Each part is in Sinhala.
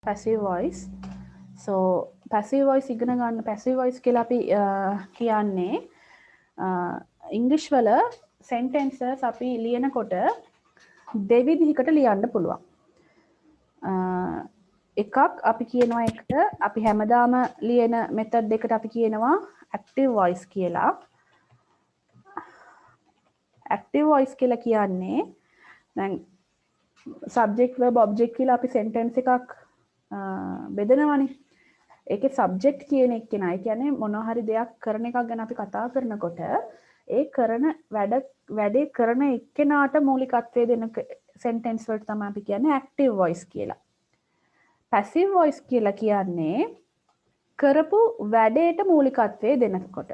passive voice. So passive voice ඉගෙන ගන්න passive voice කියලා අපි කියන්නේ ඉංග්‍රීසි වල sentences අපි ලියනකොට දෙවිධයකට ලියන්න පුළුවන්. එකක් අපි කියනවා එකට අපි හැමදාම ලියන method දෙකට අපි කියනවා active voice කියලා. active voice කියලා කියන්නේ දැන් subject verb object කියලා අපි sentence එකක් බෙදනවනේ. ඒකේ subject කියන එක නයි කියන්නේ මොනවා හරි දෙයක් කරන එකක් ගැන අපි කතා කරනකොට ඒ කරන වැඩේ කරන එක්කෙනාට මූලිකත්වය දෙන sentence වලට තමයි අපි කියන්නේ active voice කියලා. passive voice කියලා කියන්නේ කරපු වැඩේට මූලිකත්වය දෙනකොට.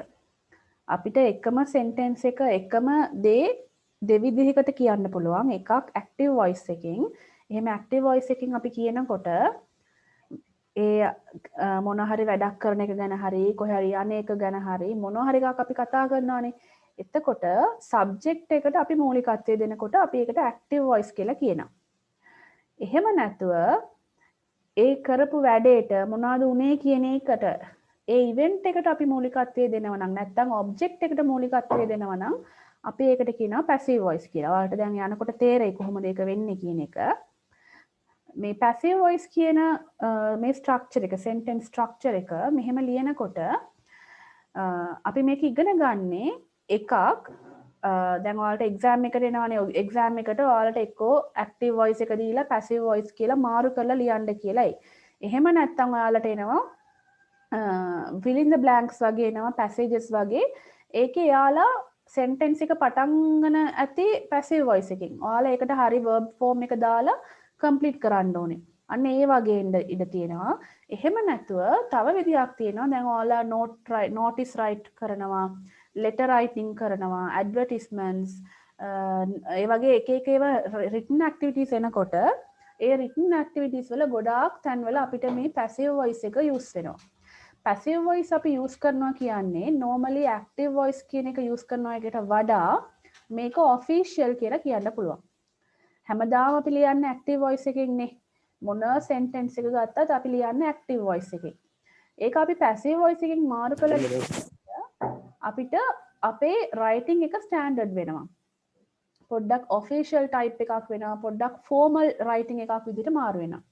අපිට එකම sentence එක එකම දේ දෙවිධයකට කියන්න පුළුවන්. එකක් active voice එකකින්. එහෙම active voice එකකින් අපි කියනකොට ඒ මොන හරි වැඩක් කරන එක ගැන හරි කොහේ හරි යන එක ගැන හරි මොන හරි එකක් අපි කතා කරනවානේ. එතකොට subject එකට අපි මූලිකත්වය දෙනකොට අපි ඒකට active voice කියලා කියනවා. එහෙම නැතුව ඒ කරපු වැඩේට මොනවද උනේ කියන එකට ඒ event එකට අපි මූලිකත්වය දෙනවා නම් නැත්නම් object එකට මූලිකත්වය දෙනවා නම් අපි ඒකට කියනවා passive voice කියලා. ඔයාලට දැන් යනකොට තේරෙයි කොහොමද ඒක වෙන්නේ කියන එක. මේ passive voice කියන මේ structure එක sentence structure එක මෙහෙම ලියනකොට අපි මේක ඉගෙන ගන්නේ එකක් දැන් ඔයාලට exam එකට එනවනේ exam එකට ඔයාලට එක්කෝ active voice එක දීලා passive voice කියලා මාරු කරලා ලියන්න කියලායි. එහෙම නැත්නම් ඔයාලට එනවා fill in the blanks වගේ එනවා passages වගේ. ඒකේ යාලා sentence එක පටන් ගන්න ඇති passive voice එකකින්. ඔයාලා ඒකට හරි verb form එක දාලා complete කරන්න ඕනේ. අන්න ඒ වගේ ඉඩ තියෙනවා. එහෙම නැතුව තව විදියක් තියෙනවා. දැන් ඔයාලා notice write කරනවා, letter writing කරනවා, advertisements ඒ වගේ එක එක ඒවා written activities එනකොට ඒ written activities වල ගොඩාක් තැන්වල අපිට මේ passive voice එක use වෙනවා. passive voice අපි use කරනවා කියන්නේ normally active voice කියන එක use කරනවා එකට වඩා මේක official කියලා කියන්න පුළුවන්. හැමදාම අපි ලියන්නේ active voice එකකින්නේ. මොන sentence එක ගත්තත් අපි ලියන්නේ active voice එකකින්. ඒක අපි passive voice එකකින් මාරු කළා අපිට අපේ writing එක standard වෙනවා. පොඩ්ඩක් official type එකක් වෙනවා. පොඩ්ඩක් formal writing එකක් විදිහට මාරු වෙනවා.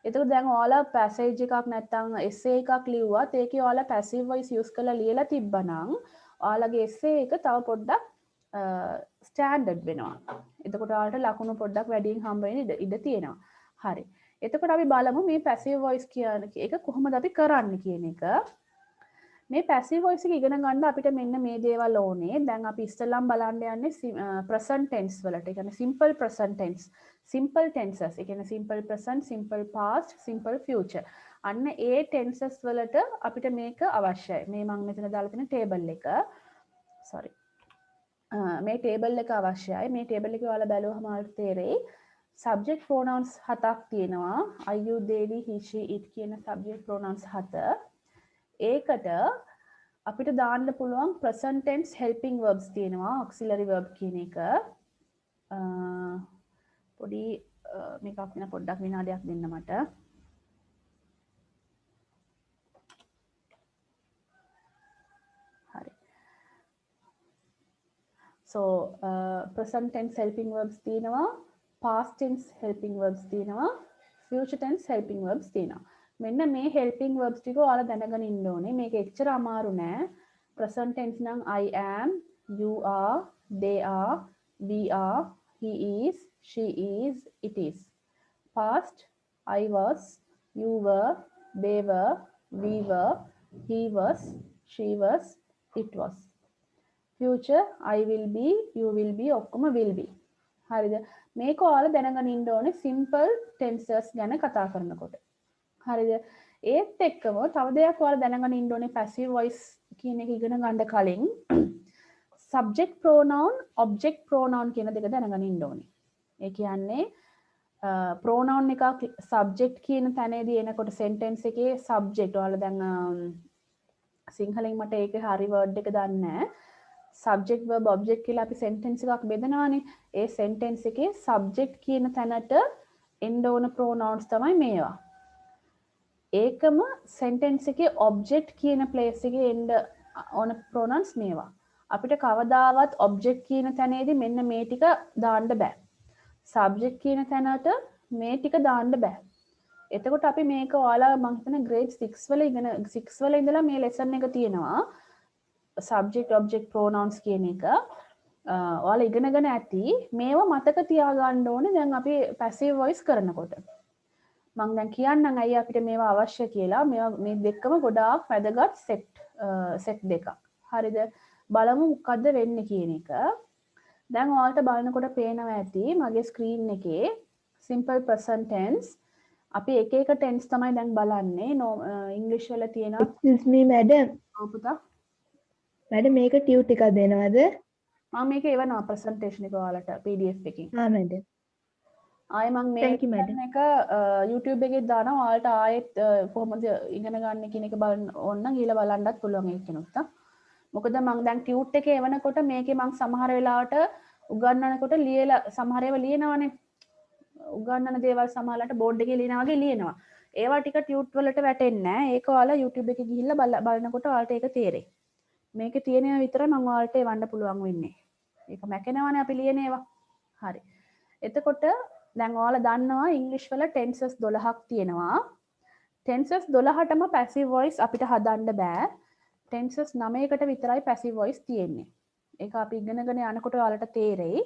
එතකොට දැන් ඔයාලා passage එකක් නැත්නම් essay එකක් ලිව්වත් ඒකේ ඔයාලා passive voice use කරලා ලියලා තිබ්බනම් ඔයාලගේ essay එක තව පොඩ්ඩක් ස්ටෑන්ඩඩ් වෙනවා. එතකොට ඔයාලට ලකුණු පොඩ්ඩක් වැඩියෙන් හම්බ වෙන්න ඉඩ තියෙනවා. හරි. එතකොට අපි බලමු මේ passive voice කියන එක කොහොමද අපි කරන්නේ කියන එක. මේ passive voice එක ඉගෙන ගන්න අපිට මෙන්න මේ දේවල් ඕනේ. දැන් අපි ඉස්සෙල්ලාම බලන්න යන්නේ present tense වලට. ඒ කියන්නේ simple present tense, simple tenses. ඒ කියන්නේ simple present, simple past, simple future. අන්න ඒ tenses වලට අපිට මේක අවශ්‍යයි. මේ මම මෙතන දාලා තියෙන table එක. sorry. මේ table එක අවශ්‍යයි. මේ table එකේ ඔයාලා බැලුවම ඔයාලට තේරෙයි subject pronouns 7ක් තියෙනවා. I, you, they, we, he, she, it කියන subject pronouns 7. ඒකට අපිට දාන්න පුළුවන් present tense helping verbs තියෙනවා. auxiliary verb කියන එක. පොඩි මේකක් වෙන පොඩ්ඩක් විනාඩියක් දෙන්න මට. So present tense helping verbs තියෙනවා, past tense helping verbs තියෙනවා, future tense helping verbs තියෙනවා. මෙන්න මේ helping verbs ටික ඔයාලා දැනගෙන ඉන්න ඕනේ. මේක එච්චර අමාරු නෑ. present tense නම් I am, you are, they are, we are, he is, she is, it is. Past I was, you were, they were, we were, he was, she was, it was. future I will be, you will be, ඔක්කොම will be. හරිද? මේක ඔයාලා දැනගෙන ඉන්න ඕනේ simple tenses ගැන කතා කරනකොට. හරිද? ඒත් එක්කම තව දෙයක් ඔයාලා දැනගෙන ඉන්න ඕනේ passive voice කියන එක ඉගෙන ගන්න කලින් subject pronoun, object pronoun කියන දෙක දැනගෙන ඉන්න ඕනේ. ඒ කියන්නේ pronoun එක subject කියන තැනේදී එනකොට sentence එකේ subject ඔයාලා දැන් සිංහලෙන් මට ඒකේ හරි word එක දන්නේ නැහැ. subject verb object කියලා අපි sentence එකක් බෙදනවානේ. ඒ sentence එකේ subject කියන තැනට එන්න ඕන pronouns තමයි මේවා. ඒකම sentence එකේ object කියන place එකේ end on pronouns මේවා. අපිට කවදාවත් object කියන තැනේදී මෙන්න මේ ටික දාන්න බෑ. subject කියන තැනට මේ ටික දාන්න බෑ. එතකොට අපි මේක ඔයාලා මම හිතන grade 6 වල ඉගෙන 6 වල ඉඳලා මේ lesson එක තියෙනවා. subject object pronouns කියන එක. ඔයාලා ඉගෙනගෙන ඇති. මේවා මතක තියාගන්න ඕනේ දැන් අපි passive voice කරනකොට. මම දැන් කියන්නම් අයියා අපිට මේවා අවශ්‍ය කියලා. මේවා මේ දෙකම ගොඩාක් වැදගත් සෙට් දෙකක්. හරිද? බලමු මොකද්ද වෙන්නේ කියන එක. දැන් ඔයාලට බලනකොට පේනවා ඇති මගේ ස්ක්‍රීන් එකේ simple present tense අපි එක එක tense තමයි දැන් බලන්නේ. ඉංග්‍රීසි වල තියෙනවා. Excuse me madam. ඔව් පුතා. madam මේක ටියුට් ටිකක් දෙනවද? මම මේක එවනවා presentation එක ඔයාලට PDF එකකින්. ආ madam. ආයෙ මම මේක YouTube එකේ දානවා ඔයාලට ආයෙත් කොහොමද ඉගෙන ගන්න කියන එක බලන්න ඕන නම් ඊළඟ බලන්නත් පුළුවන් ඒක කෙනුත්. මොකද මම දැන් ටියුට් එකේ එවනකොට මේකේ මම සමහර වෙලාවට උගන්වනකොට ලියලා සමහර ඒවා ලියනවානේ. උගන්වන දේවල් සමහරලාට බෝඩ් එකේ ලියනා වගේ ලියනවා. ඒවා ටික ටියුට් වලට වැටෙන්නේ නැහැ. ඒක ඔයාලා YouTube එකේ ගිහිල්ලා බලනකොට ඔයාලට ඒක තේරෙයි. මේකේ තියෙනවා විතරයි මම ඔයාලට එවන්න පුළුවන් වෙන්නේ. ඒක මැකෙනවානේ අපි ලියන ඒවා. හරි. එතකොට දැන් ඔයාලා දන්නවා ඉංග්‍රීසි වල tenses 12ක් තියෙනවා. tenses 12ටම passive voice අපිට හදන්න බෑ. tenses 9කට විතරයි passive voice තියෙන්නේ. ඒක අපි ඉගෙනගෙන යනකොට ඔයාලට තේරෙයි.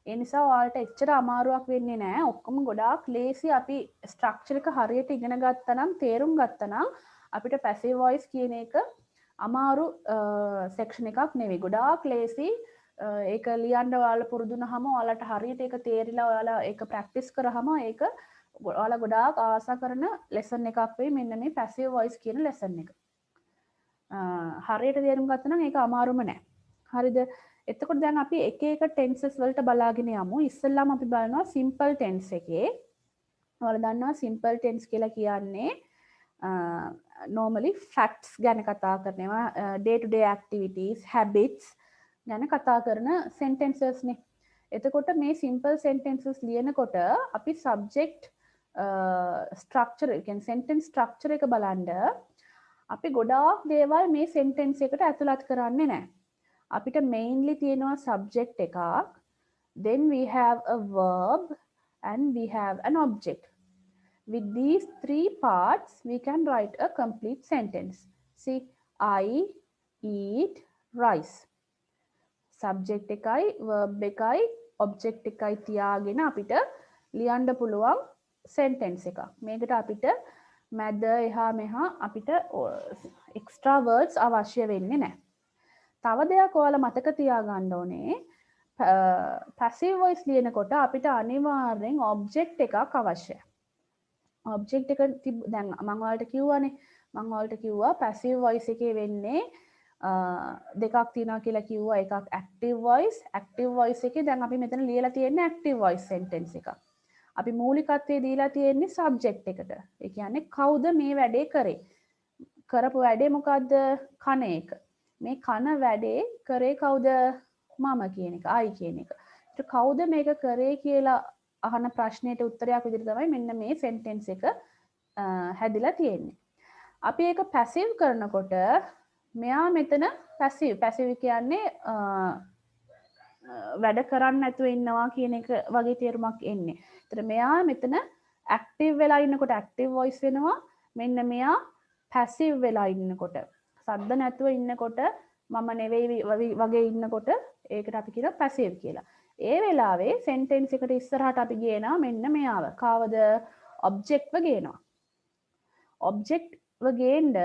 ඒ නිසා ඔයාලට එච්චර අමාරුවක් වෙන්නේ නැහැ. ඔක්කොම ගොඩාක් ලේසි අපි ස්ට්‍රක්චර් එක හරියට ඉගෙන ගත්තා නම් තේරුම් ගත්තා නම් අපිට passive voice කියන එක අමාරු section එකක් නෙවෙයි. ගොඩාක් ලේසි. ඒක ලියන්න ඔයාලා පුරුදු වුණාම ඔයාලට හරියට ඒක තේරිලා ඔයාලා ඒක ප්‍රැක්ටිස් කරාම ඒක ඔයාලා ගොඩාක් ආසා කරන ලෙසන් එකක් වෙයි මෙන්න මේ passive voice කියන ලෙසන් එක. හරියට තේරුම් ගත්තා නම් ඒක අමාරුම නෑ. හරිද? එතකොට දැන් අපි එක එක tenses වලට බලාගෙන යමු. ඉස්සෙල්ලාම අපි බලනවා simple tense එකේ. ඔයාලා දන්නවා simple tense කියලා කියන්නේ normally facts ගැන කතා කරනවා day to day activities habits ගැන කතා කරන sentences නේ. එතකොට මේ simple sentences ලියනකොට අපි subject structure කියන්නේ sentence structure එක බලන්න අපි ගොඩාක් දේවල් මේ sentence එකට ඇතුළත් කරන්නේ නැහැ. අපිට mainly තියෙනවා subject එකක්, then we have a verb and we have an object. With these three parts we can write a complete sentence. See, I eat rice. Subject එකයි verb එකයි object එකයි තියාගෙන අපිට ලියන්න පුළුවන් sentence එකක්. මේකට අපිට මැද එහා මෙහා අපිට extra words අවශ්‍ය වෙන්නේ නැහැ. තව දෙයක් ඔයාලා මතක තියාගන්න ඕනේ passive voice ලියනකොට අපිට අනිවාර්යෙන් object එකක් අවශ්‍යයි. object එක දැන් මම ඔයාලට කිව්වා passive voice එකේ වෙන්නේ දෙකක් තියෙනවා කියලා කිව්වා. එකක් active voice එකේ දැන් අපි මෙතන ලියලා තියෙන්නේ active voice sentence එකක්. අපි මූලිකත්වයේ දීලා තියෙන්නේ subject එකට. ඒ කියන්නේ කවුද මේ වැඩේ කරේ? කරපු වැඩේ මොකද්ද? කන එක. මේ කන වැඩේ කරේ කවුද? මම කියන එක, I කියන එක. ඒක කවුද මේක කරේ කියලා අහන ප්‍රශ්නෙට උත්තරයක් විදිහට තමයි මෙන්න මේ sentence එක හැදිලා තියෙන්නේ. අපි ඒක passive කරනකොට මෙයා මෙතන passive කියන්නේ වැඩ කරන්න නැතුව ඉන්නවා කියන එක වගේ තේරුමක් එන්නේ. ඒතර මෙයා මෙතන active වෙලා ඉන්නකොට active voice වෙනවා. මෙන්න මෙයා passive වෙලා ඉන්නකොට සද්ද නැතුව ඉන්නකොට මම නෙවෙයි වගේ ඉන්නකොට ඒකට අපි කියනවා passive කියලා. ඒ වෙලාවේ sentence එකට ඉස්සරහට අපි ගේනවා මෙන්න මෙයාව. කවද? object ව ගේනවා. object ව ගේන්න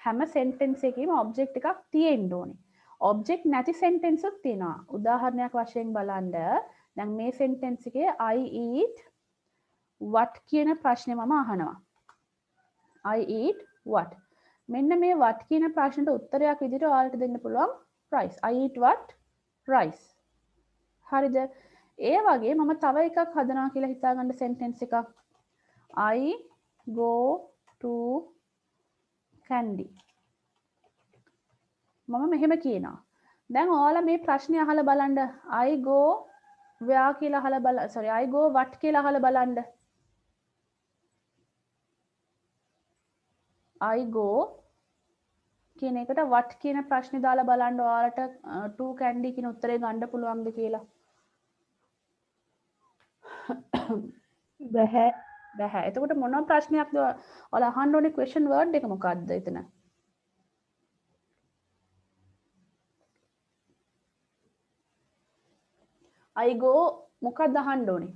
හැම sentence එකේම object එකක් තියෙන්න ඕනේ. object නැති sentence උත් තියෙනවා. උදාහරණයක් වශයෙන් බලන්න දැන් මේ sentence එකේ I eat what කියන ප්‍රශ්නේ මම අහනවා. I eat what? මෙන්න මේ what කියන ප්‍රශ්නට උත්තරයක් විදිහට ඔයාලට දෙන්න පුළුවන් rice. I eat what? rice. හරිද? ඒ වගේ මම තව එකක් හදනවා කියලා හිතාගන්න sentence එකක්. I go to candy. මම මෙහෙම කියනවා. දැන් ඔයාලා මේ ප්‍රශ්නේ අහලා බලන්න. I go where කියලා අහලා බලන්න. sorry, I go what කියලා අහලා බලන්න. I go කියන එකට what කියන ප්‍රශ්නේ දාලා බලන්න ඔයාලට to candy කියන උත්තරේ ගන්න පුළුවන්ද කියලා. බැහැ. බැහැ. එතකොට මොන ප්‍රශ්නයක්ද ඔයාලා අහන්න ඕනේ question word එක මොකක්ද එතන? I go මොකක්ද අහන්න ඕනේ?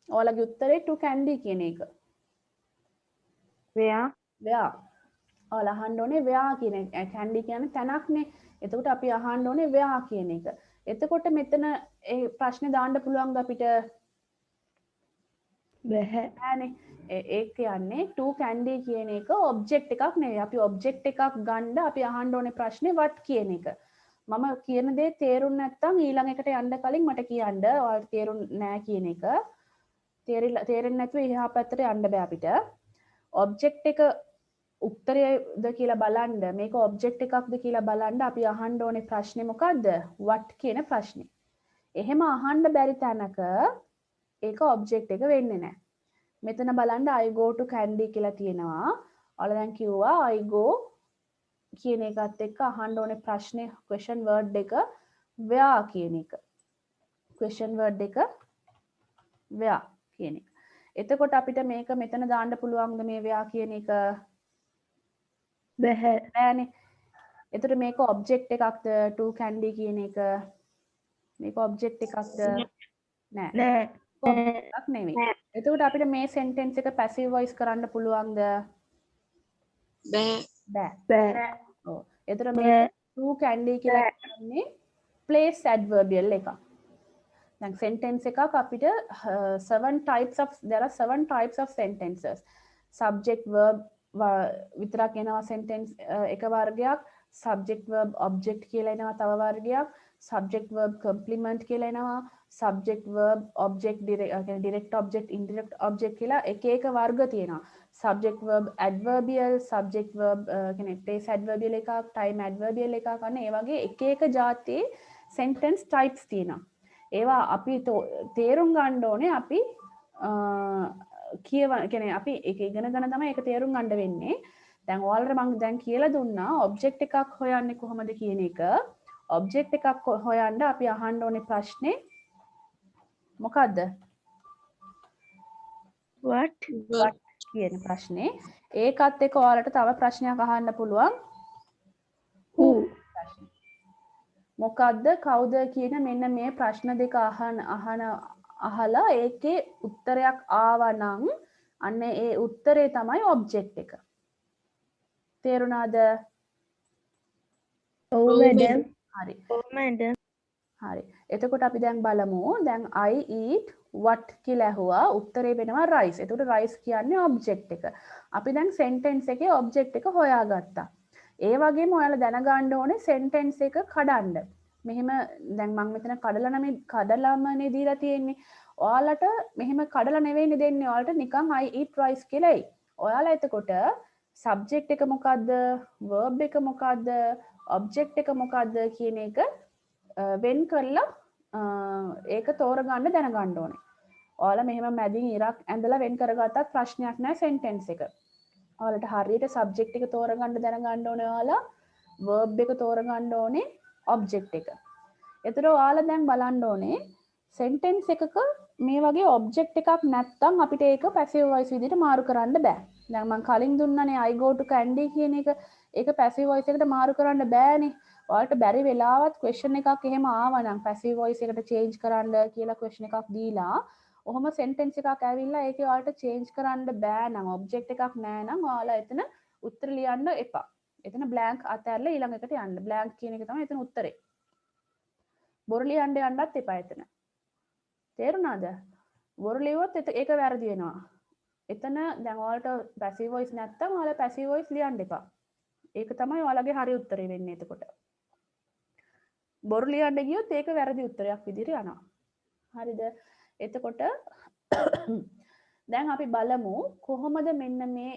ඔයාලගේ උත්තරේ to candy කියන එක. where where ඔයාලා අහන්න ඕනේ where කියන එක. candy කියන්නේ තැනක්නේ. එතකොට අපි අහන්න ඕනේ where කියන එක. එතකොට මෙතන ඒ ප්‍රශ්නේ දාන්න පුළුවන්ද අපිට? බැහැ. නෑනේ. ඒ කියන්නේ to candy කියන එක object එකක් නෙවෙයි. අපි object එකක් ගන්න අපි අහන්න ඕනේ ප්‍රශ්නේ what කියන එක. මම කියන දේ තේරුම් නැත්නම් ඊළඟ එකට යන්න කලින් මට කියන්න. ඔයාලට තේරුම් නෑ කියන එක. තේරෙන්නේ නැතුව එහා පැත්තට යන්න බෑ අපිට. object එක උත්තරයද කියලා බලන්න මේක object එකක්ද කියලා බලන්න අපි අහන්න ඕනේ ප්‍රශ්නේ මොකද්ද? what කියන ප්‍රශ්නේ. එහෙම අහන්න බැරි තැනක ඒක object එක වෙන්නේ නැහැ. මෙතන බලන්න I go to candy කියලා තියෙනවා. ඔයාලා දැන් කිව්වා I go කියන එකත් එක්ක අහන්න ඕනේ ප්‍රශ්නේ question word එක where කියන එක. question word එක where කියන එක. එතකොට අපිට මේක මෙතන දාන්න පුළුවන්ද මේ where කියන එක? බැහැ. නෑනේ. එතකොට මේක object එකක්ද to candy කියන එක? මේක object එකක්ද? නෑ. නෑ. object එකක් නෙවෙයි. එතකොට අපිට මේ sentence එක passive voice කරන්න පුළුවන්ද? බෑ. බෑ. ඔව්. එතකොට මේක to candy කියලා කියන්නේ place adverbial එකක්. දැන් sentence එකක් අපිට there are 7 types of sentences. subject verb විතරක් එනවා sentence එක වර්ගයක්, subject verb object කියලා එනවා තව වර්ගයක්, subject verb complement කියලා එනවා, subject verb object direct object indirect object කියලා එක එක වර්ග තියෙනවා. subject verb adverbial, subject verb කියන්නේ place adverbial එකක්, time adverbial එකක් අන්න ඒ වගේ එක එක જાතියේ sentence types තියෙනවා. ඒවා අපි තේරුම් ගන්න ඕනේ අපි කියන්නේ අපි ඒක ඉගෙන ගන්න තමයි ඒක තේරුම් ගන්න වෙන්නේ. දැන් ඔයාලට මම දැන් කියලා දුන්නා ඔබ්ජෙක්ට් එකක් හොයන්නේ කොහොමද කියන එක. ඔබ්ජෙක්ට් එකක් හොයන්න අපි අහන්න ඕනේ ප්‍රශ්නේ මොකද්ද? what කියන ප්‍රශ්නේ. ඒකත් එක්ක ඔයාලට තව ප්‍රශ්නයක් අහන්න පුළුවන්. who මොකද්ද කවුද කියන මෙන්න මේ ප්‍රශ්න දෙක අහලා ඒකේ උත්තරයක් ආවනම් අන්න ඒ උත්තරේ තමයි ඔබ්ජෙක්ට් එක. තේරුණාද? ඔව් මැඩම්. හරි. ඔව් මැඩම්. හරි. එතකොට අපි දැන් බලමු. දැන් I eat what කියලා ඇහුවා. උත්තරේ වෙනවා rice. එතකොට rice කියන්නේ ඔබ්ජෙක්ට් එක. අපි දැන් sentence එකේ ඔබ්ජෙක්ට් එක හොයාගත්තා. ඒ වගේම ඔයාලා දැනගන්න ඕනේ sentence එක කඩන්න. මෙහෙම දැන් මම මෙතන කඩලාමනේ දීලා තියෙන්නේ. ඔයාලට මෙහෙම කඩලා නෙවෙයිනේ දෙන්නේ. ඔයාලට නිකන් I eat rice කියලා එයි. ඔයාලා එතකොට subject එක මොකද්ද? verb එක මොකද්ද? object එක මොකද්ද කියන එක වෙන් කරලා ඒක තෝරගන්න දැනගන්න ඕනේ. ඔයාලා මෙහෙම මැදින් ඉරක් ඇඳලා වෙන් කරගත්තත් ප්‍රශ්නයක් නැහැ sentence එක. ඔයාලට හරියට subject එක තෝරගන්න දැනගන්න ඕනේ ඔයාලා. verb එක තෝරගන්න ඕනේ object එක. එතකොට ඔයාලා දැන් බලන්න ඕනේ sentence එකක මේ වගේ object එකක් නැත්තම් අපිට ඒක passive voice විදිහට මාරු කරන්න බෑ. දැන් මම කලින් දුන්නානේ I go to candy කියන එක. ඒක passive voice එකට මාරු කරන්න බෑනේ. ඔයාලට බැරි වෙලාවත් question එකක් එහෙම ආවනම් passive voice එකට change කරන්න කියලා question එකක් දීලා ඔහොම sentence එකක් ඇවිල්ලා ඒකේ ඔයාලට change කරන්න බෑ නම් object එකක් නෑ නම් ඔයාලා එතන උත්තර ලියන්න එපා. එතන blank අතහැරලා ඊළඟ එකට යන්න. blank කියන එක තමයි එතන උත්තරේ. බොරු ලියන්න යන්නත් එපා එතන. තේරුණාද? බොරු ලියුවොත් ඒක වැරදි වෙනවා. එතන දැන් ඔයාලට passive voice නැත්තම් ඔයාලා passive voice ලියන්න එපා. ඒක තමයි ඔයාලගේ හරි උත්තරේ වෙන්නේ එතකොට. බොරු ලියන්න ගියොත් ඒක වැරදි උත්තරයක් විදිහට යනවා. හරිද? එතකොට දැන් අපි බලමු කොහොමද මෙන්න මේ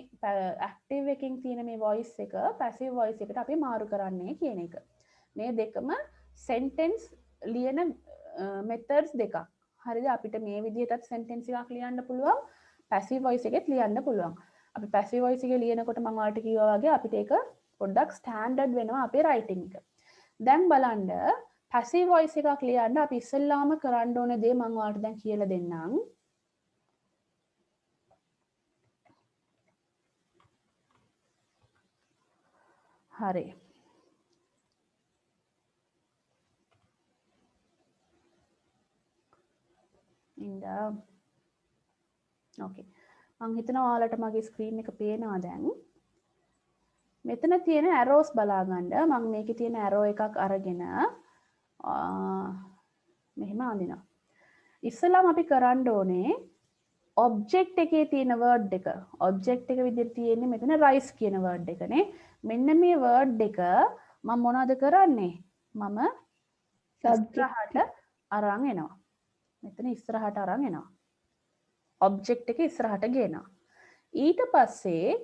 active එකකින් තියෙන මේ voice එක passive voice එකට අපි මාරු කරන්නේ කියන එක. මේ දෙකම sentence ලියන methods දෙකක්. හරිද? අපිට මේ විදිහටත් sentence එකක් ලියන්න පුළුවන් passive voice එකෙත් ලියන්න පුළුවන්. අපි පැසිව් වොයිස් එකේ ලියනකොට මම ඔයාලට කිව්වා වගේ අපිට ඒක පොඩ්ඩක් ස්ටෑන්ඩඩ් වෙනවා අපේ රයිටින් එක. දැන් බලන්න පැසිව් වොයිස් එකක් ලියන්න අපි ඉස්සෙල්ලාම කරන්න ඕන දේ මම ඔයාලට දැන් කියලා දෙන්නම්. හරි. ඕකේ. මම හිතනවා ඔයාලට මගේ ස්ක්‍රීන් එක පේනවා දැන්. මෙතන තියෙන ඇරෝස් බලා ගන්න. මම මේකේ තියෙන ඇරෝ එකක් අරගෙන මෙහෙම අඳිනවා. ඉස්සෙල්ලාම අපි කරන්න ඕනේ ඔබ්ජෙක්ට් එකේ තියෙන වර්ඩ් එක. ඔබ්ජෙක්ට් එක විදිහට තියෙන්නේ මෙතන රයිස් කියන වර්ඩ් එකනේ. මෙන්න මේ වර්ඩ් එක මම මොනවද කරන්නේ? මම ඉස්සරහට අරන් එනවා. මෙතන ඉස්සරහට අරන් එනවා. ඔබ්ජෙක්ට් එක ඉස්සරහට ගේනවා. ඊට පස්සේ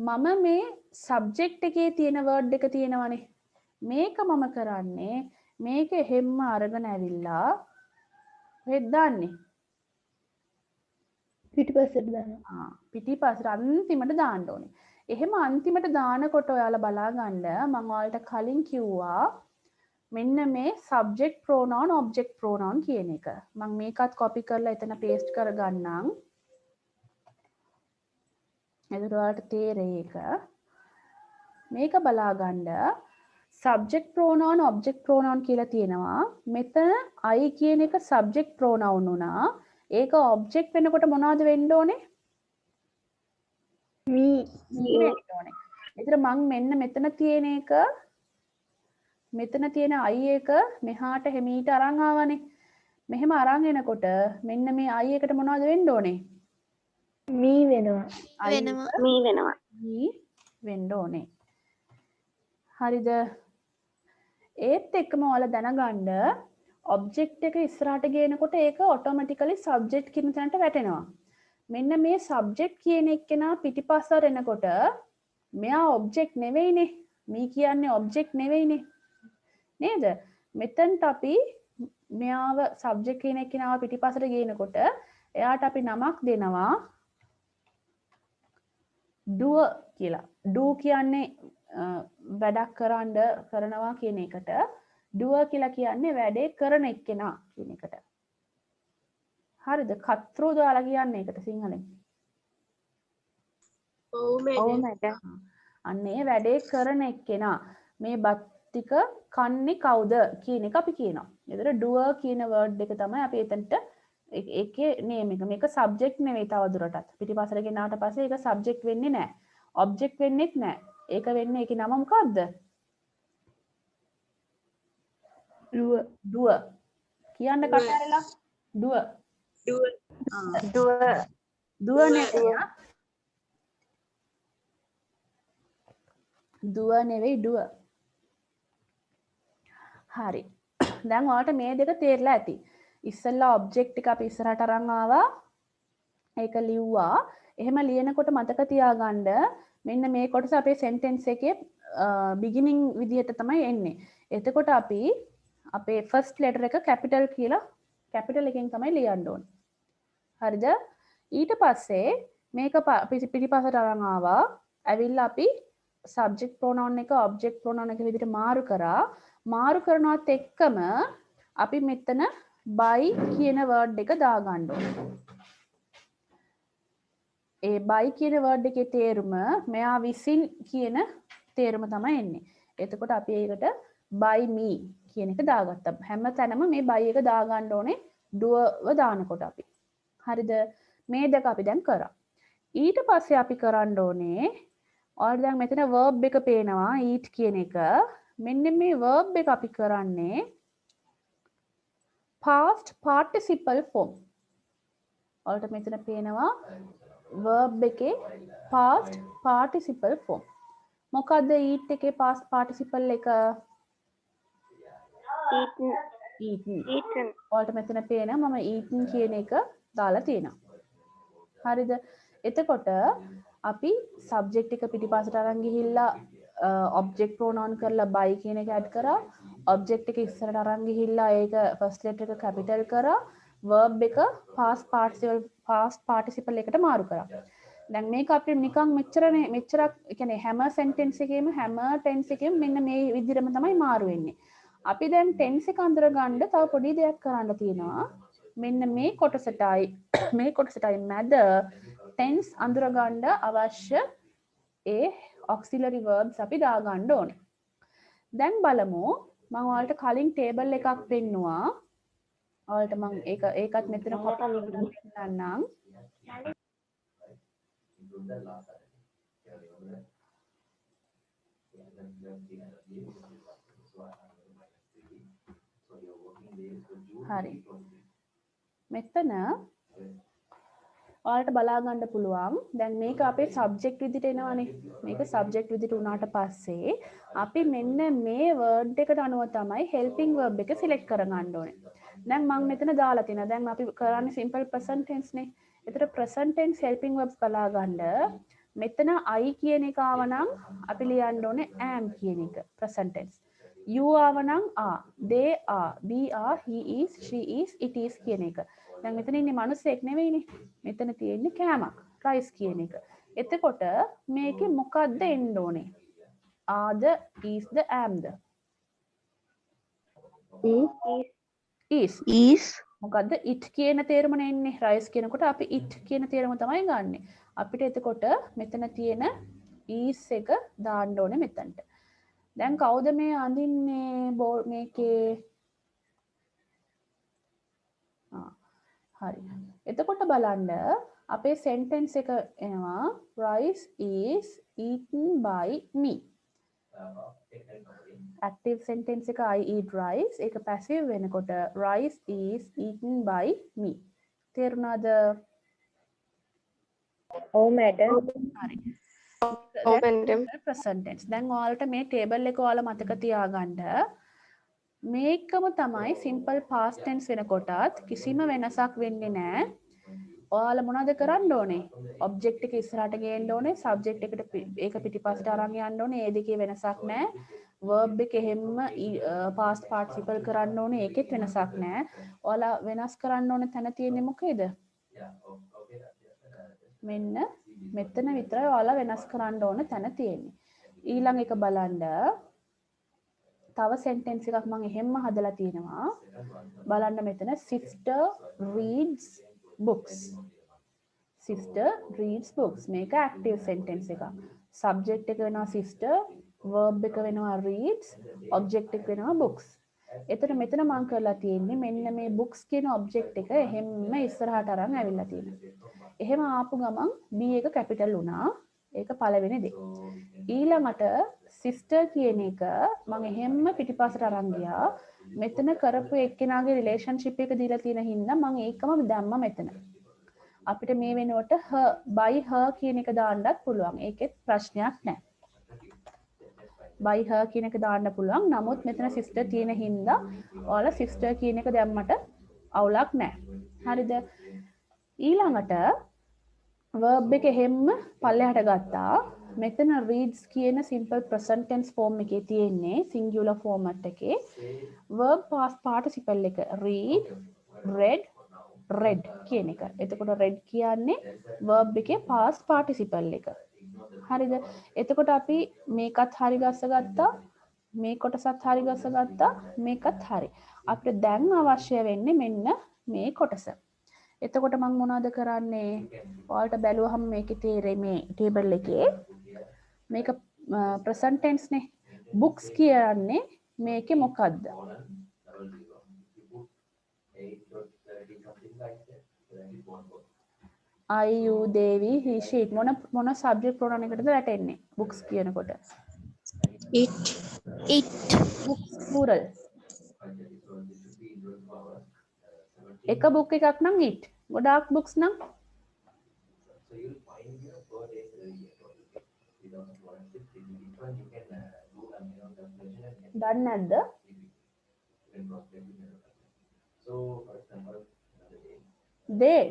මම මේ සබ්ජෙක්ට් එකේ තියෙන වර්ඩ් එක තියෙනවනේ. මේක මම කරන්නේ මේක හැම්ම අරගෙන ඇවිල්ලා හෙත් දාන්නේ. පිටිපස්සට දානවා. පිටිපස්සට අන්තිමට දාන්න ඕනේ. එහෙම අන්තිමට දානකොට ඔයාලා බලා ගන්න මම ඔයාලට කලින් කිව්වා මෙන්න මේ subject pronoun object pronoun කියන එක. මම මේකත් copy කරලා එතන paste කරගන්නම්. එතකොට ඔයාලට තේරෙයි ඒක. මේක බලා ගන්න subject pronoun object pronoun කියලා තියෙනවා. මෙතන I කියන එක subject pronoun වුණා. ඒක object වෙනකොට මොනවද වෙන්න ඕනේ? me වෙන්න ඕනේ. ඒතර මම මෙන්න මෙතන තියෙන එක මෙතන තියෙන I එක මෙහාට හිමීට අරන් ආවනේ. මෙහෙම අරන් එනකොට මෙන්න මේ I එකට මොනවද වෙන්න ඕනේ? me වෙනවා. me වෙන්න ඕනේ. හරිද? ඒත් එක්කම ඔයාලා දැනගන්න ඔබ්ජෙක්ට් එක ඉස්සරහට ගේනකොට ඒක ඔටෝමැටිකලි සබ්ජෙක්ට් කියන තැනට වැටෙනවා. මෙන්න මේ සබ්ජෙක්ට් කියන එක්කෙනා පිටිපස්සට එනකොට මෙයා ඔබ්ජෙක්ට් නෙවෙයිනේ. මේ කියන්නේ ඔබ්ජෙක්ට් නෙවෙයිනේ. නේද? මෙතනට අපි මෙයාව සබ්ජෙක්ට් කියන එක්කෙනාව පිටිපස්සට ගේනකොට එයාට අපි නමක් දෙනවා do කියලා. do කියන්නේ වැඩක් කරනවා කියන එකට doer කියලා කියන්නේ වැඩේ කරන එක්කෙනා කියන එකට. හරිද? කතෘද ඔයාලා කියන්නේ ඒකට සිංහලෙන්? ඔව් මැඩම්. අන්නේ වැඩේ කරන එක්කෙනා. මේ බත් ටික කන්නේ කවුද කියන එක අපි කියනවා. ඒතර doer කියන වර්ඩ් එක තමයි අපි එතනට ඒකේ නේම් එක. මේක සබ්ජෙක්ට් නෙවෙයි තව දුරටත්. පිටිපස්සට ගෙනාට පස්සේ ඒක සබ්ජෙක්ට් වෙන්නේ නැහැ. ඔබ්ජෙක්ට් වෙන්නේත් නැහැ. ඒක වෙන්නේ ඒකේ නම මොකද්ද? doer. කියන්න කටහැරලා doer. doer නෙවෙයි. doer නෙවෙයි doer. හරි. දැන් ඔයාලට මේ දෙක තේරලා ඇති. ඉස්සෙල්ලා ඔබ්ජෙක්ට් එක අපි ඉස්සරහට අරන් ආවා. ඒක ලිව්වා. එහෙම ලියනකොට මතක තියාගන්න මෙන්න මේ කොටස අපේ sentence එකේ beginning විදිහට තමයි එන්නේ. එතකොට අපි අපේ first letter එක capital කියලා capital එකෙන් තමයි ලියන්න ඕනේ. හරිද? ඊට පස්සේ මේක පිටිපස්සට අරන් ආවා. ඇවිල්ලා අපි subject pronoun එක object pronoun එක විදිහට මාරු කරා. මාරු කරනවත් එක්කම අපි මෙතන by කියන word එක දාගන්න ඕනේ. ඒ by කියන word එකේ තේරුම මෙයා විසින් කියන තේරුම තමයි එන්නේ. එතකොට අපි ඒකට by me කියන එක දාගත්තා. හැම තැනම මේ by එක දාගන්න ඕනේ doerව දානකොට අපි. හරිද? මේ දෙක අපි දැන් කරා. ඊට පස්සේ අපි කරන්න ඕනේ ඔයාලා දැන් මෙතන verb එක පේනවා eat කියන එක. මෙන්න මේ verb එක අපි කරන්නේ past participle form. ඔයාලට මෙතන පේනවා verb එකේ past participle form. මොකද්ද eat එකේ past participle එක? eaten. ඔයාලට මෙතන පේනවා මම eaten කියන එක දාලා තියෙනවා. හරිද? එතකොට අපි subject එක පිටිපස්සට අරන් ගිහිල්ලා object pronoun කරලා by කියන එක add කරා. object එක ඉස්සරට අරන් ගිහිල්ලා ඒක first letter එක capital කරා. verb එක past participle එකට මාරු කරා. දැන් මේක අපිට නිකන් මෙච්චරනේ මෙච්චරක් ඒ කියන්නේ හැම සෙන්ටෙන්ස් එකේම හැම ටෙන්ස් එකේම මෙන්න මේ විදිහටම තමයි මාරු වෙන්නේ. අපි දැන් ටෙන්ස් එක අඳුර ගන්න තව පොඩි දෙයක් කරන්න තියෙනවා. මෙන්න මේ කොටසටයි මේ කොටසටයි මැද ටෙන්ස් අඳුර ගන්න අවශ්‍ය ඒ ඔක්සිලරි verbs අපි දා ගන්න ඕනේ. දැන් බලමු මම ඔයාලට කලින් ටේබල් එකක් පෙන්නුවා. ඔයාලට මම ඒකත් මෙතන කොපි කරලා පෙන්නන්නම්. හරි. මෙතන ඔයාලට බලා ගන්න පුළුවන්. දැන් මේක අපේ සබ්ජෙක්ට් විදිහට එනවනේ. මේක සබ්ජෙක්ට් විදිහට උනාට පස්සේ අපි මෙන්න මේ වර්ඩ් එකට අනුව තමයි හෙල්පින් verb එක සිලෙක්ට් කරගන්න ඕනේ. දැන් මම මෙතන දාලා තිනවා. දැන් අපි කරන්නේ simple present tense නේ. ඒතර present tense helping verbs බලා ගන්න. මෙතන I කියන එක ආවනම් අපි ලියන්න ඕනේ am කියන එක present tense. You ආවනම් are, they are, we are, he is, she is, it is කියන එක. දැන් මෙතන ඉන්නේ මිනිස්සෙක් නෙවෙයිනේ. මෙතන තියෙන්නේ කෑමක්, rice කියන එක. එතකොට මේකේ මොකද්ද එන්න ඕනේ? are the, is the, am the. is. මොකද්ද it කියන තේරුමනේ එන්නේ. rice කියනකොට අපි it කියන තේරුම තමයි ගන්නෙ. අපිට එතකොට මෙතන තියෙන is එක දාන්න ඕනේ මෙතනට. දැන් කවුද මේ අඳින්නේ මේකේ? හරි. එතකොට බලන්න අපේ sentence එක එනවා rice is eaten by me. active sentence එක I eat rice. ඒක passive වෙනකොට rice is eaten by me. තේරුණාද? ඔව් මැඩම්. හරි. ඔව් මැඩම්. present tense. දැන් ඔයාලට මේ ටේබල් එක ඔයාලා මතක තියාගන්න. මේකම තමයි simple past tense වෙනකොටත් කිසිම වෙනසක් වෙන්නේ නැහැ. ඔයාලා මොනවද කරන්න ඕනේ? object එක ඉස්සරහට ගේන්න ඕනේ, subject එකට ඒක පිටිපස්සට අරන් යන්න ඕනේ. ඒ දෙකේ වෙනසක් නැහැ. verb එක හැමම past participle කරන්න ඕනේ. ඒකෙත් වෙනසක් නැහැ. ඔයාලා වෙනස් කරන්න ඕනේ තැන තියෙන්නේ මොකේද? මෙන්න මෙතන විතරයි ඔයාලා වෙනස් කරන්න ඕන තැන තියෙන්නේ. ඊළඟ එක බලන්න. තව sentence එකක් මම එහෙම්ම හදලා තියෙනවා. බලන්න මෙතන sister reads books. sister reads books. මේක active sentence එකක්. subject එක වෙනවා sister, verb එක වෙනවා reads, object එක වෙනවා books. එතන මෙතන මම කරලා තියෙන්නේ මෙන්න මේ books කියන object එක එහෙම්ම ඉස්සරහට අරන් ඇවිල්ලා තියෙනවා. එහෙම ආපු ගමන් B එක capital වුණා. ඒක පළවෙනි දේ. ඊළඟට sister කියන එක මම එහෙම්ම පිටිපස්සට අරන් ගියා. මෙතන කරපු එක්කෙනාගේ relationship එක දීලා තියෙන හින්දා මම ඒකම දැම්මා මෙතන. අපිට මේ වෙනුවට her, by her කියන එක දාන්නත් පුළුවන්. ඒකෙත් ප්‍රශ්නයක් නැහැ. by her කියන එක දාන්න පුළුවන්. නමුත් මෙතන sister තියෙන හින්දා ඔයාලා sister කියන එක දැම්මට අවුලක් නැහැ. හරිද? ඊළඟට verb එක හැම්ම පල්ලෙහාට ගත්තා. මෙතන reads කියන simple present tense form එකේ තියෙන්නේ singular format එකේ verb past participle එක read, read, read කියන එක. එතකොට read කියන්නේ verb එකේ past participle එක. හරිද? එතකොට අපි මේකත් හරි ගස්ස ගත්තා, මේ කොටසත් හරි ගස්ස ගත්තා, මේකත් හරි. අපිට දැන් අවශ්‍ය වෙන්නේ මෙන්න මේ කොටස. එතකොට මම මොනවද කරන්නේ? ඔයාලට බැලුවහම මේකේ තේරෙයි මේ ටේබල් එකේ මේක present tense නේ. books කියන්නේ මේකේ මොකද්ද? I, you, they, we, he, she. මොන subject pronoun එකටද වැටෙන්නේ? books කියනකොට. It. books plural. එක book එකක් නම් it. ගොඩාක් books නම් දන්නේ නැද්ද? they.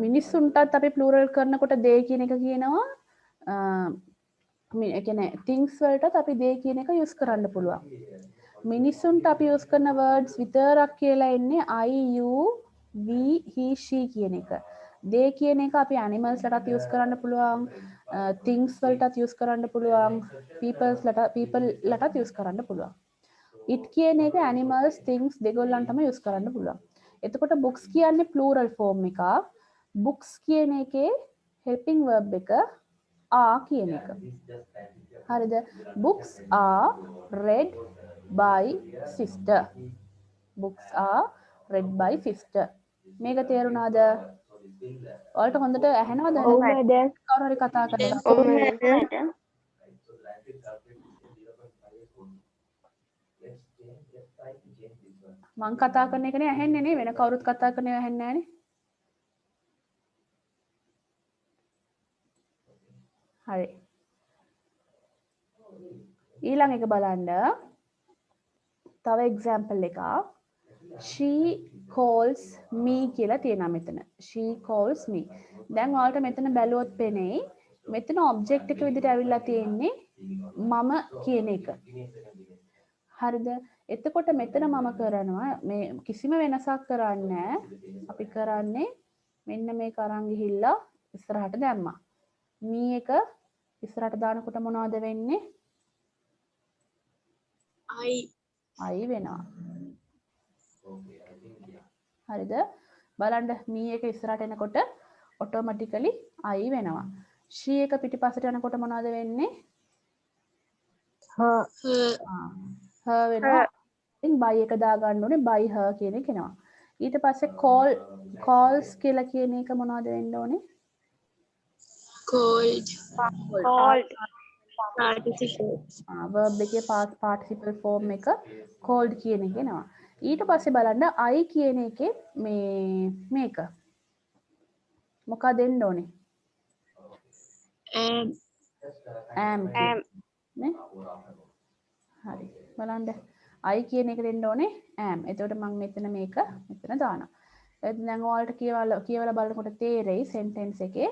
මිනිස්සුන්ටත් අපි plural කරනකොට they කියන එක කියනවා. ඒ කියන්නේ things වලටත් අපි they කියන එක use කරන්න පුළුවන්. මිනිස්සුන්ට අපි use කරන words විතරක් කියලා එන්නේ I, you, we, he, she කියන එක. they කියන එක අපි animals ලටත් use කරන්න පුළුවන්, things වලටත් use කරන්න පුළුවන්, people ලටත් use කරන්න පුළුවන්. it කියන එක animals, things දෙගොල්ලන්ටම use කරන්න පුළුවන්. එතකොට books කියන්නේ plural form එකක්. books කියන එකේ helping verb එක are කියන එක. හරිද? books are read by sister. books are read by sister. මේක තේරුණාද? ඔයාලට හොඳට ඇහෙනවද? ඔව් මැඩම්. කවුරු හරි කතා කරනවා. ඔව් මැඩම්. මං කතා කරන එකනේ ඇහෙන්නේ නේ, වෙන කවුරුත් කතා කරන ඒවා ඇහෙන්නේ නැහනේ. හරි. ඊළඟ එක බලන්න. තව එක්සැම්පල් එකක්. she calls me කියලා තියෙනවා මෙතන. she calls me. දැන් ඔයාලට මෙතන බැලුවොත් පෙනෙයි මෙතන ඔබ්ජෙක්ට් එක විදිහට ඇවිල්ලා තියෙන්නේ මම කියන එක. හරිද? එතකොට මෙතන මම කරනවා මේ කිසිම වෙනසක් කරන්නේ නැහැ. අපි කරන්නේ මෙන්න මේක අරන් ගිහිල්ලා ඉස්සරහට දැම්මා. me එක ඉස්සරහට දානකොට මොනවද වෙන්නේ? I වෙනවා. හරිද? බලන්න me එක ඉස්සරහට එනකොට ඔටෝමැටිකලි I වෙනවා. she එක පිටිපස්සට යනකොට මොනවද වෙන්නේ? her වෙනවා. ඉතින් by එක දාගන්න ඕනේ by her කියන එක එනවා. ඊට පස්සේ calls කියලා කියන එක මොනවද වෙන්න ඕනේ? Called. Participle. verb එකේ past participle form එක called කියන එක එනවා. ඊට පස්සේ බලන්න I කියන එකේ මේක මොකක්ද දෙන්න ඕනේ? am නේ? හරි. බලන්න I කියන එක දෙන්න ඕනේ am. එතකොට මම මෙතන මේක මෙතන දානවා. දැන් ඔයාලට කියවලා බලනකොට තේරෙයි sentence එකේ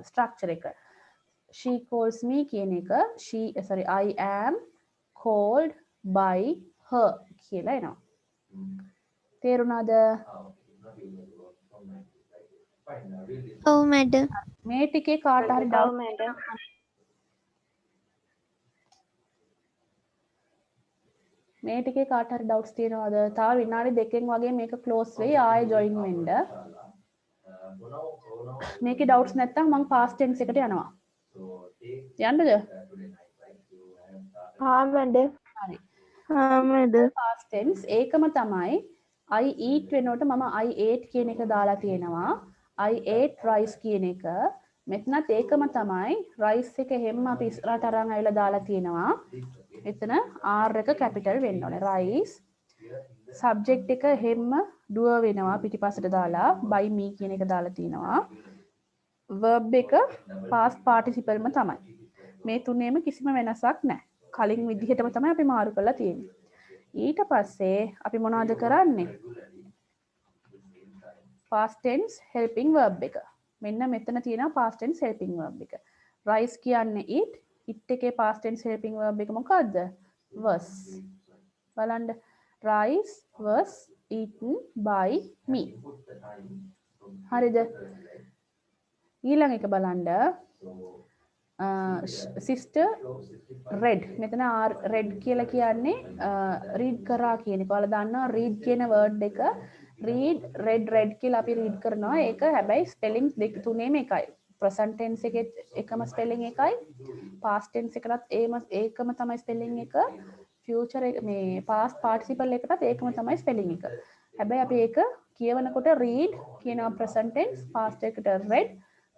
structure එක. she calls me කියන එක I am called by her කියලා එනවා. තේරුණාද? ඔව් මැඩම්. මේ ටිකේ කාට හරි doubt මේ ටිකේ කාට හරි doubts තියෙනවද? තව විනාඩි 2කින් වගේ මේක close වෙයි. ආයෙ join වෙන්න. මේකේ doubts නැත්තම් මම past tense එකට යනවා. යන්නද? හා මැඩම්. හරි. හා මැඩම්. past tense ඒකම තමයි I eat වෙනකොට මම I ate කියන එක දාලා තියෙනවා. I ate rice කියන එක. මෙතනත් ඒකම තමයි rice එක හැම අපි ඉස්සරහට අරන් ආවිලා දාලා තියෙනවා. එතන R එක capital වෙන්න ඕනේ. rice subject එක හැම දුව වෙනවා පිටිපස්සට දාලා by me කියන එක දාලා තිනවා. verb එක past participle ම තමයි. මේ තුනේම කිසිම වෙනසක් නැහැ. කලින් විදිහටම තමයි අපි මාරු කරලා තියෙන්නේ. ඊට පස්සේ අපි මොනවද කරන්නේ? past tense helping verb එක. මෙන්න මෙතන තියෙනවා past tense helping verb එක. rice කියන්නේ eat. it එකේ past tense helping verb එක මොකද්ද? was. බලන්න rice was eaten by me. හරිද? ඊළඟ එක බලන්න sister read. මෙතන read කියලා කියන්නේ read කරා කියන එක. ඔයාලා දන්නවා read කියන word එක read read කියලා අපි read කරනවා. ඒක හැබැයි spelling දෙක තුනේම එකයි. present tense එකේ එකම spelling එකයි. past tense එකටත් ඒකම තමයි spelling එක. future මේ past participle එකටත් ඒකම තමයි spelling එක. හැබැයි අපි ඒක කියවනකොට read කියනවා present tense, past එකට read,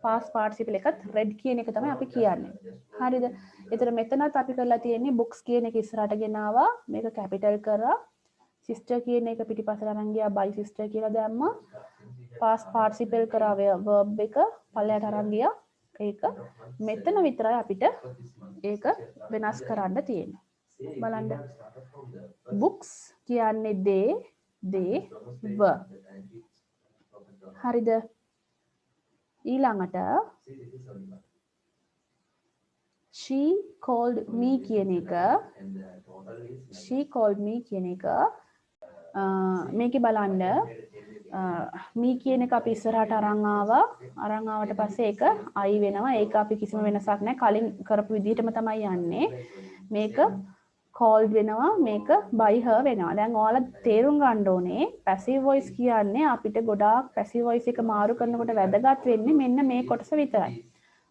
past participle එකත් read කියන එක තමයි අපි කියන්නේ. හරිද? ඒතර මෙතනත් අපි කරලා තියෙන්නේ books කියන එක ඉස්සරහට ගෙනාවා. මේක capital කරා. sister කියන එක පිටිපස්සට අරන් ගියා by sister කියලා දැම්මා. past participle කරා verb එක පල්ලයට අරන් ගියා. ඒක මෙතන විතරයි අපිට ඒක වෙනස් කරන්න තියෙන්නේ. බලන්න. books කියන්නේ they were. හරිද? ඊළඟට she called me කියන එක මේකේ බලන්න මී කියන එක අපි ඉස්සරහට අරන් ආවට පස්සේ ඒක I වෙනවා. ඒක අපි කිසිම වෙනසක් නැහැ. කලින් කරපු විදිහටම තමයි යන්නේ. මේක called වෙනවා. මේක by her වෙනවා. දැන් ඔයාලා තේරුම් ගන්න ඕනේ passive voice කියන්නේ අපිට ගොඩාක් passive voice එක මාරු කරනකොට වැදගත් වෙන්නේ මෙන්න මේ කොටස විතරයි.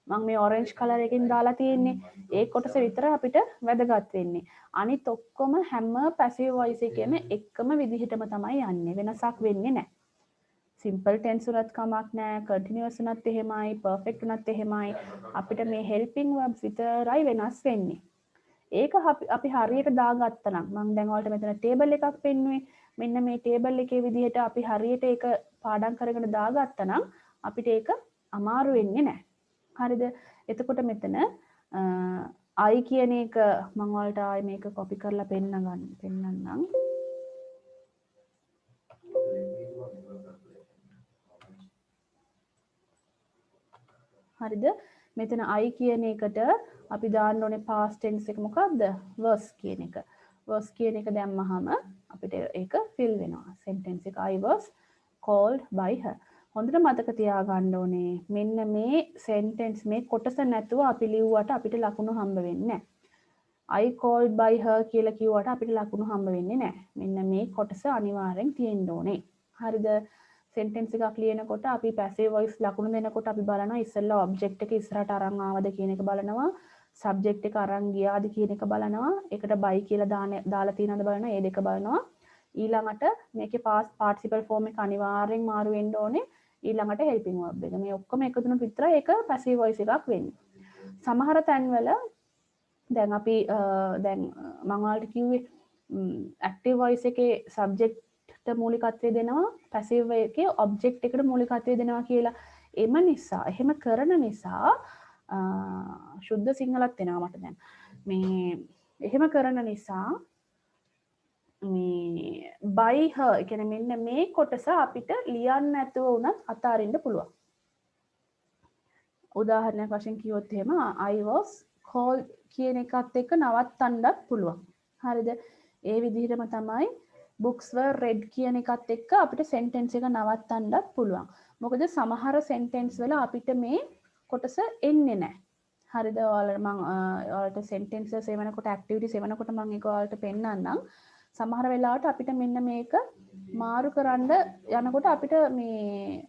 මම මේ orange color එකකින් දාලා තියෙන්නේ ඒ කොටස විතර අපිට වැදගත් වෙන්නේ. අනිත් ඔක්කොම හැම passive voice එකේම එකම විදිහටම තමයි යන්නේ. වෙනසක් වෙන්නේ නැහැ. simple tense උනත් කමක් නැහැ, continuous උනත් එහෙමයි, perfect උනත් එහෙමයි. අපිට මේ helping verbs විතරයි වෙනස් වෙන්නේ. ඒක අපි හරියට දාගත්තා නම් මම දැන් ඔයාලට මෙතන table එකක් පෙන්නුවේ. මෙන්න මේ table එකේ විදිහට අපි හරියට ඒක පාඩම් කරගෙන දාගත්තා නම් අපිට ඒක අමාරු වෙන්නේ නැහැ. හරිද? එතකොට මෙතන I කියන එක මම ඔයාලට ආයේ මේක copy කරලා පෙන්නන්නම්. හරිද? මෙතන I කියන එකට අපි දාන්න ඕනේ past tense එක මොකක්ද? was කියන එක. was කියන එක දැම්මහම අපිට ඒක fill වෙනවා. sentence එක I was called by her. හොඳට මතක තියාගන්න ඕනේ මෙන්න මේ sentence මේ කොටස නැතුව අපි ලිව්වට අපිට ලකුණු හම්බ වෙන්නේ නැහැ. I called by her කියලා කිව්වට අපිට ලකුණු හම්බ වෙන්නේ නැහැ. මෙන්න මේ කොටස අනිවාර්යෙන් තියෙන්න ඕනේ. හරිද? sentence එකක් ලියනකොට අපි passive voice ලකුණු දෙනකොට අපි බලනවා ඉස්සෙල්ලා object එක ඉස්සරහට අරන් ආවද කියන එක බලනවා. subject එක අරන් ගියාද කියන එක බලනවා. ඒකට by කියලා දාලා තියෙනවද බලනවා. ඒ දෙක බලනවා. ඊළඟට මේකේ past participle form එක අනිවාර්යෙන් මාරු වෙන්න ඕනේ. ඊළඟට helping verb එක. මේ ඔක්කොම එකතු වුණොත් විතරයි ඒක passive voice එකක් වෙන්නේ. සමහර තැන්වල දැන් අපි දැන් මම ඔයාලට කිව්වේ active voice එකේ subject ට මූලිකත්වය දෙනවා, passive එකේ object එකට මූලිකත්වය දෙනවා කියලා. එහෙම කරන නිසා සුද්ධ සිංහලත් එනවා මට දැන්. මේ එහෙම කරන නිසා මේ by her කියන්නේ මෙන්න මේ කොටස අපිට ලියන්න නැතුව උනත් අතාරින්න පුළුවන්. උදාහරණයක් වශයෙන් කිව්වොත් එහෙම I was called කියන එකත් එක්ක නවත්තන්නත් පුළුවන්. හරිද? ඒ විදිහටම තමයි books were read කියන එකත් එක්ක අපිට sentence එක නවත්තන්නත් පුළුවන්. මොකද සමහර sentence වල අපිට මේ කොටස එන්නේ නැහැ. හරිද? ඔයාලට sentences එවනකොට activities එවනකොට මම ඒක ඔයාලට පෙන්නන්නම්. සමහර වෙලාවට අපිට මෙන්න මේක මාරු කරන්න යනකොට අපිට මේ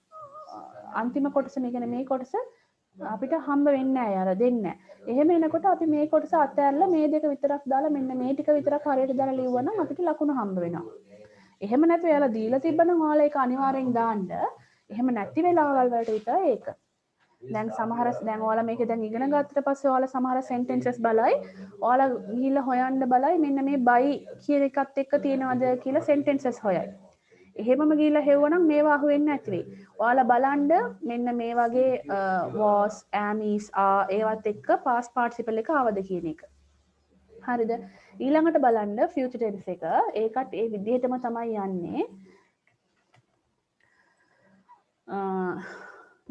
අන්තිම කොටස මේ කොටස අපිට හම්බ වෙන්නේ නැහැ යාර දෙන්නේ නැහැ. එහෙම එනකොට අපි මේ කොටස අතහැරලා මේ දෙක විතරක් දාලා මෙන්න මේ ටික විතරක් හරියට දාලා ලිව්වනම් අපිට ලකුණු හම්බ වෙනවා. එහෙම නැත්නම් එයාලා දීලා තිබ්බනම් ඔයාලා ඒක අනිවාර්යෙන් දාන්න. එහෙම නැති වෙලාවල් වලට විතරයි ඒක. දැන් ඔයාලා මේක දැන් ඉගෙන ගත්තට පස්සේ ඔයාලා සමහර sentences බලයි. ඔයාලා ගිහිල්ලා හොයන්න බලයි මෙන්න මේ by කියන එකත් එක්ක තියෙනවද කියලා sentences හොයයි. එහෙමම ගිහිල්ලා හෙව්වනම් මේවා අහුවෙන්නේ නැති වෙයි. ඔයාලා බලන්න මෙන්න මේ වගේ was, am, is, are ඒවත් එක්ක past participle එක ආවද කියන එක. හරිද? ඊළඟට බලන්න future tense එක. ඒකත් ඒ විදිහටම තමයි යන්නේ.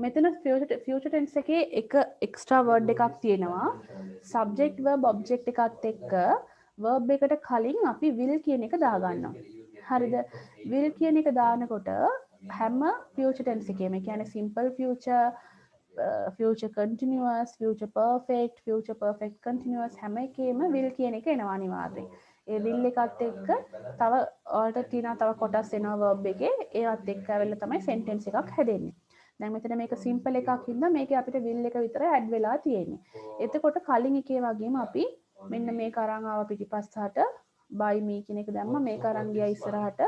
මෙතන future tense එකේ එක extra word එකක් තියෙනවා. subject verb object එකත් එක්ක verb එකට කලින් අපි will කියන එක දාගන්නවා. හරිද? will කියන එක දානකොට හැම future tense එකේම කියන්නේ simple future, future continuous, future perfect continuous හැම එකේම will කියන එක එනවා අනිවාර්යෙන්. ඒ will එකත් එක්ක තව ඔයාලට තියෙනවා තව කොටස් එනවා verb එකේ. ඒවත් එක්ක ඇවිල්ලා තමයි sentence එකක් හැදෙන්නේ. දැන් මෙතන මේක simple එකක් හින්දා මේකේ අපිට will එක විතරයි add වෙලා තියෙන්නේ. එතකොට කලින් එකේ වගේම අපි මෙන්න මේක අරන් ආව පිටිපස්සට by me කියන එක දැම්මා. මේක අරන් ගියා ඉස්සරහට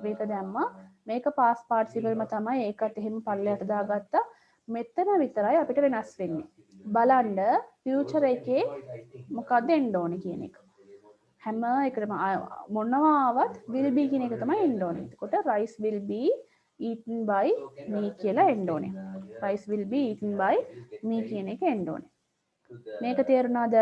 මේක දැම්මා. මේක past participle තමයි. ඒකත් එහෙම පල්ලයට දාගත්තා. මෙතන විතරයි අපිට වෙනස් වෙන්නේ. බලන්න future එකේ මොකක්ද එන්න ඕනේ කියන එක. හැම එකටම මොනවා ආවත් will be කියන එක තමයි එන්න ඕනේ. එතකොට rice will be eaten by me කියලා එන්න ඕනේ. rice will be eaten by me කියන එක එන්න ඕනේ. මේක තේරුණාද?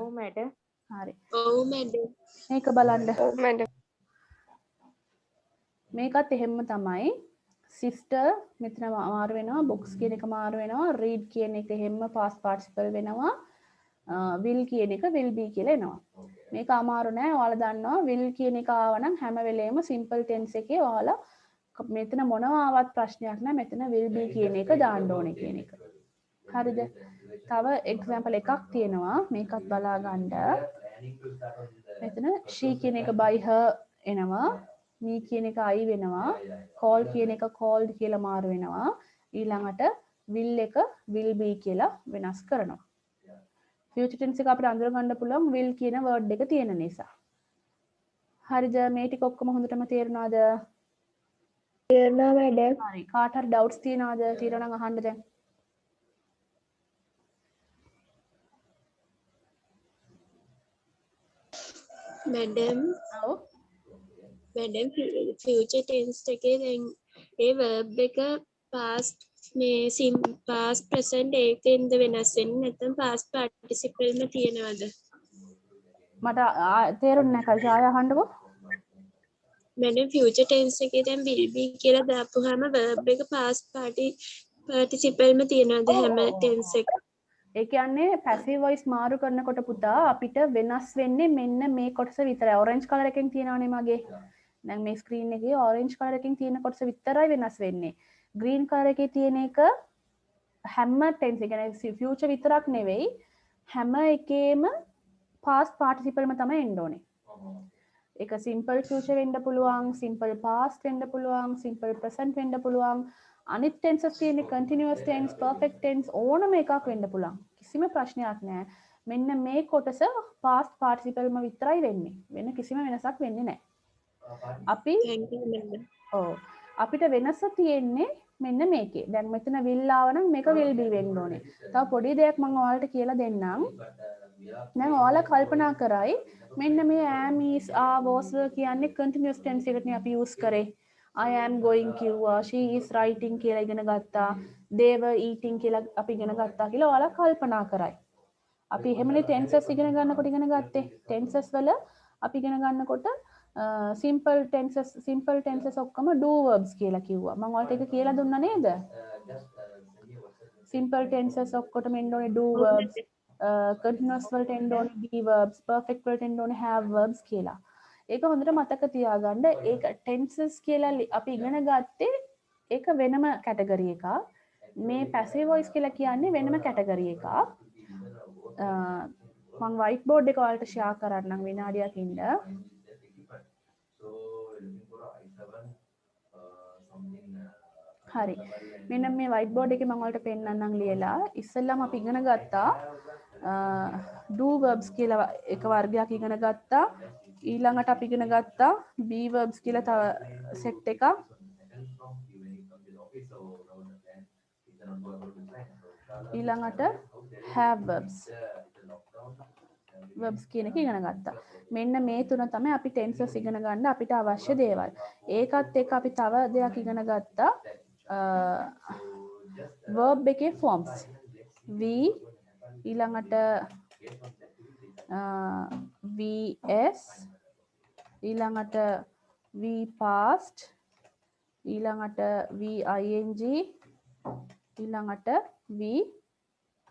ඔව් මැඩම්. හරි. ඔව් මැඩම්. මේක බලන්න. ඔව් මැඩම්. මේකත් එහෙම තමයි. sister මෙතන මාරු වෙනවා. books කියන එක මාරු වෙනවා. read කියන එක එහෙම past participle වෙනවා. will කියන එක will be කියලා එනවා. මේක අමාරු නෑ. ඔයාලා දන්නවා will කියන එක ආවනම් හැම වෙලේම simple tense එකේ ඔයාලා මෙතන මොනවා ආවත් ප්‍රශ්නයක් නෑ. මෙතන will be කියන එක දාන්න ඕනේ කියන එක. හරිද? තව එක්සැම්පල් එකක් තියෙනවා. මේකත් බලා ගන්න. මෙතන she කියන එක by her එනවා. me කියන එක I වෙනවා. call කියන එක called කියලා මාරු වෙනවා. ඊළඟට will එක will be කියලා වෙනස් කරනවා. future tense එක අපිට අඳුර ගන්න පුළුවන් will කියන word එක තියෙන නිසා. හරිද? මේ ටික ඔක්කොම හොඳටම තේරුණාද? තේරුණා මැඩම්. හරි. කාට හරි doubts තියනවාද? තියෙනවා නම් අහන්න දැන්. මැඩම් ඔව්. මැඩම් ෆියුචර් ටෙන්ස් එකේ දැන් ඒ verb එක past මේ past present ඒකෙන්ද වෙනස් වෙන්නේ නැත්නම් past participle ම තියනවද? මට තේරුන්නේ නැහැ. කල්ජ ආය අහන්නකෝ. මැඩම් ෆියුචර් ටෙන්ස් එකේ දැන් will be කියලා දාපුවාම verb එක past participle ම තියනවද හැම tense එක? ඒ කියන්නේ passive voice මාරු කරනකොට පුතා අපිට වෙනස් වෙන්නේ මෙන්න මේ කොටස විතරයි. orange color එකෙන් තියෙනවනේ මගේ. දැන් මේ screen එකේ orange color එකෙන් තියෙන කොටස විතරයි වෙනස් වෙන්නේ. green color එකේ තියෙන එක හැම tense එක කියන්නේ future විතරක් නෙවෙයි හැම එකේම past participle ම තමයි එන්න ඕනේ. ඒක simple future වෙන්න පුළුවන්, simple past වෙන්න පුළුවන්, simple present වෙන්න පුළුවන්. අනිත් tenses තියෙන්නේ continuous tense, perfect tense ඕනම එකක් වෙන්න පුළුවන්. කිසිම ප්‍රශ්නයක් නැහැ. මෙන්න මේ කොටස past participle ම විතරයි වෙන්නේ. වෙන කිසිම වෙනසක් වෙන්නේ නැහැ. අපි thank you මැඩම්. ඔව් අපිට වෙනස තියෙන්නේ මෙන්න මේකේ. දැන් මෙතන will ආවනම් මේක will be වෙන්න ඕනේ. තව පොඩි දෙයක් මම ඔයාලට කියලා දෙන්නම්. දැන් ඔයාලා කල්පනා කරයි මෙන්න මේ am is are was were කියන්නේ continuous tense එකටනේ අපි use කරේ. I am going කිව්වා, she is writing කියලා ඉගෙන ගත්තා, they were eating කියලා අපි ඉගෙන ගත්තා කියලා ඔයාලා කල්පනා කරයි. අපි එහෙමනේ tenses ඉගෙන ගන්නකොට ඉගෙන ගත්තේ. tenses වල අපි ඉගෙන ගන්නකොට simple tenses ඔක්කොම do verbs කියලා කිව්වා. මම ඔයාලට ඒක කියලා දුන්නා නේද? simple tenses ඔක්කොටම එන්න ඕනේ do verbs. continuous වලට එන්න ඕනේ be verbs, perfect වලට එන්න ඕනේ have verbs කියලා. ඒක හොඳට මතක තියාගන්න. ඒක tenses කියලා අපි ඉගෙන ගත්තේ ඒක වෙනම කැටගරි එකක්. මේ passive voice කියලා කියන්නේ වෙනම කැටගරි එකක්. මම white board එක ඔයාලට share කරන්නම් විනාඩියක් ඉන්න. හරි. මෙන්න මේ white board එකේ මම ඔයාලට පෙන්නන්නම් ලියලා. ඉස්සෙල්ලාම අපි ඉගෙන ගත්තා do verbs කියලා එක වර්ගයක් ඉගෙන ගත්තා. ඊළඟට අපි ඉගෙන ගත්තා be verbs කියලා තව set එකක්. ඊළඟට have verbs කියන එක ඉගෙන ගත්තා. මෙන්න මේ තුන තමයි අපි tenses ඉගෙන ගන්න අපිට අවශ්‍ය දේවල්. ඒකත් එක්ක අපි තව දෙයක් ඉගෙන ගත්තා verb එකේ forms. we ඊළඟට vs ඊළඟට v past ඊළඟට ving ඊළඟට v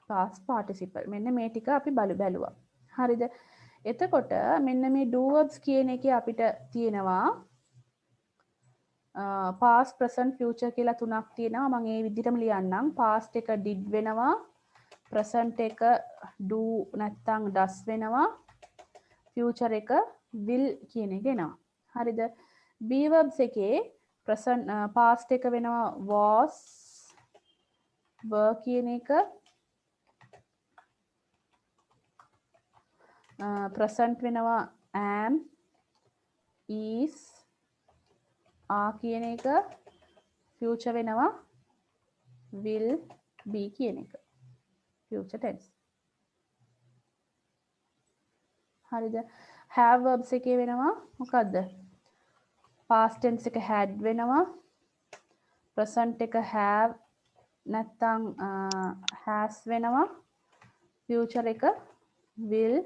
past participle. මෙන්න මේ ටික අපි බැලුවා. හරිද? එතකොට මෙන්න මේ do verbs කියන එකේ අපිට තියෙනවා past present future කියලා තුනක් තියෙනවා. මම ඒ විදිහටම ලියන්නම්. past එක did වෙනවා, present එක do නැත්නම් does වෙනවා, future එක will කියන එක එනවා. හරිද? be verbs එකේ present past එක වෙනවා was, were කියන එක, present වෙනවා am, is, are කියන එක, future වෙනවා will be කියන එක. future tense. හරිද? have verbs එකේ වෙනවා මොකද්ද? past tense එක had වෙනවා, present එක have නැත්නම් has වෙනවා, future එක will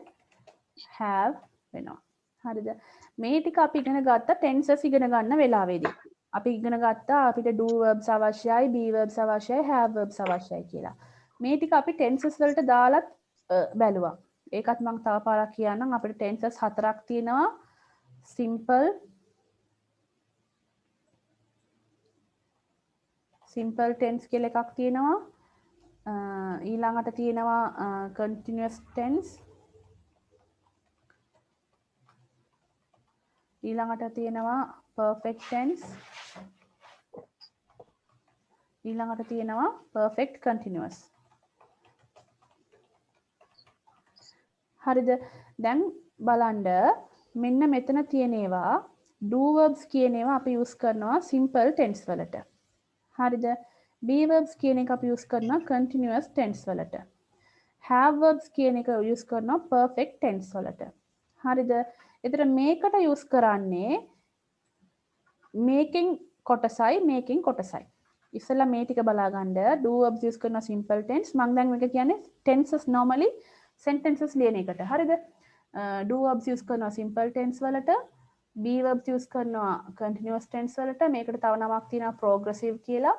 have වෙනවා. හරිද? මේ ටික අපි ඉගෙන ගත්ත tenses ඉගෙන ගන්න වෙලාවේදී. අපි ඉගෙන ගත්තා අපිට do verbs අවශ්‍යයි, be verbs අවශ්‍යයි, have verbs අවශ්‍යයි කියලා. මේ ටික අපි tenses වලට දාලත් බැලුවා. ඒකත් මම තව පාරක් කියන්නම්. අපිට ටෙන්සස් 4ක් තියෙනවා. simple tense කියලා එකක් තියෙනවා. ඊළඟට තියෙනවා continuous tense. ඊළඟට තියෙනවා perfect tense. ඊළඟට තියෙනවා perfect continuous. හරිද? දැන් බලන්න මෙන්න මෙතන තියෙන ඒවා do verbs කියන ඒවා අපි use කරනවා simple tense වලට. හරිද? be verbs කියන එක අපි use කරනවා continuous tense වලට. have verbs කියන එක use කරනවා perfect tense වලට. හරිද? එතන මේකට use කරන්නේ making කොටසයි. ඉස්සෙල්ලා මේ ටික බලා ගන්න. do verbs use කරනවා simple tense. මම දැන් මේක කියන්නේ tenses normally sentences ලියන එකට. හරිද? do verbs use කරනවා simple tense වලට. be verbs use කරනවා continuous tense වලට. මේකට තව නමක් තියෙනවා progressive කියලා.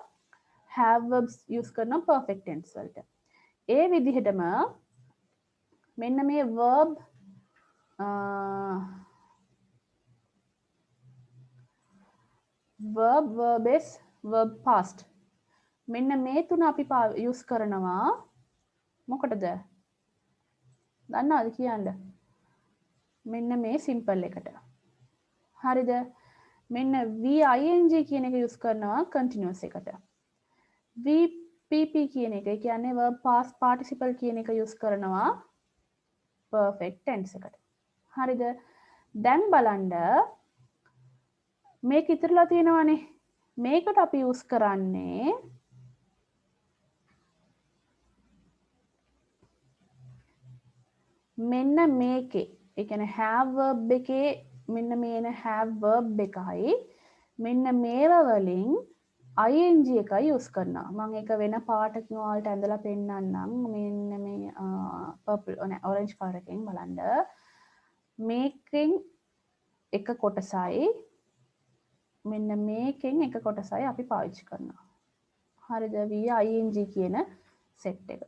have verbs use කරනවා perfect tense වලට. ඒ විදිහටම මෙන්න මේ verb verb base verb past මෙන්න මේ තුන අපි use කරනවා මොකටද? දන්නවද කියන්න? මෙන්න මේ simple එකට. හරිද? මෙන්න ving කියන එක use කරනවා continuous එකට. vpp කියන එක කියන්නේ verb past participle කියන එක use කරනවා perfect tense එකට. හරිද? දැන් බලන්න මේක ඉතිරලා තියෙනවානේ. මේකට අපි use කරන්නේ මෙන්න මේකේ. ඒ කියන්නේ have verb එකේ මෙන්න මේන have verb එකයි මෙන්න මේවා වලින් ing එකයි use කරනවා. මම ඒක වෙන පාටකින් ඔයාලට ඇඳලා පෙන්නන්නම්. මෙන්න මේ purple orange color එකෙන් බලන්න. මේකෙන් එක කොටසයි මෙන්න මේකෙන් එක කොටසයි අපි පාවිච්චි කරනවා. හරිද? ing කියන set එක.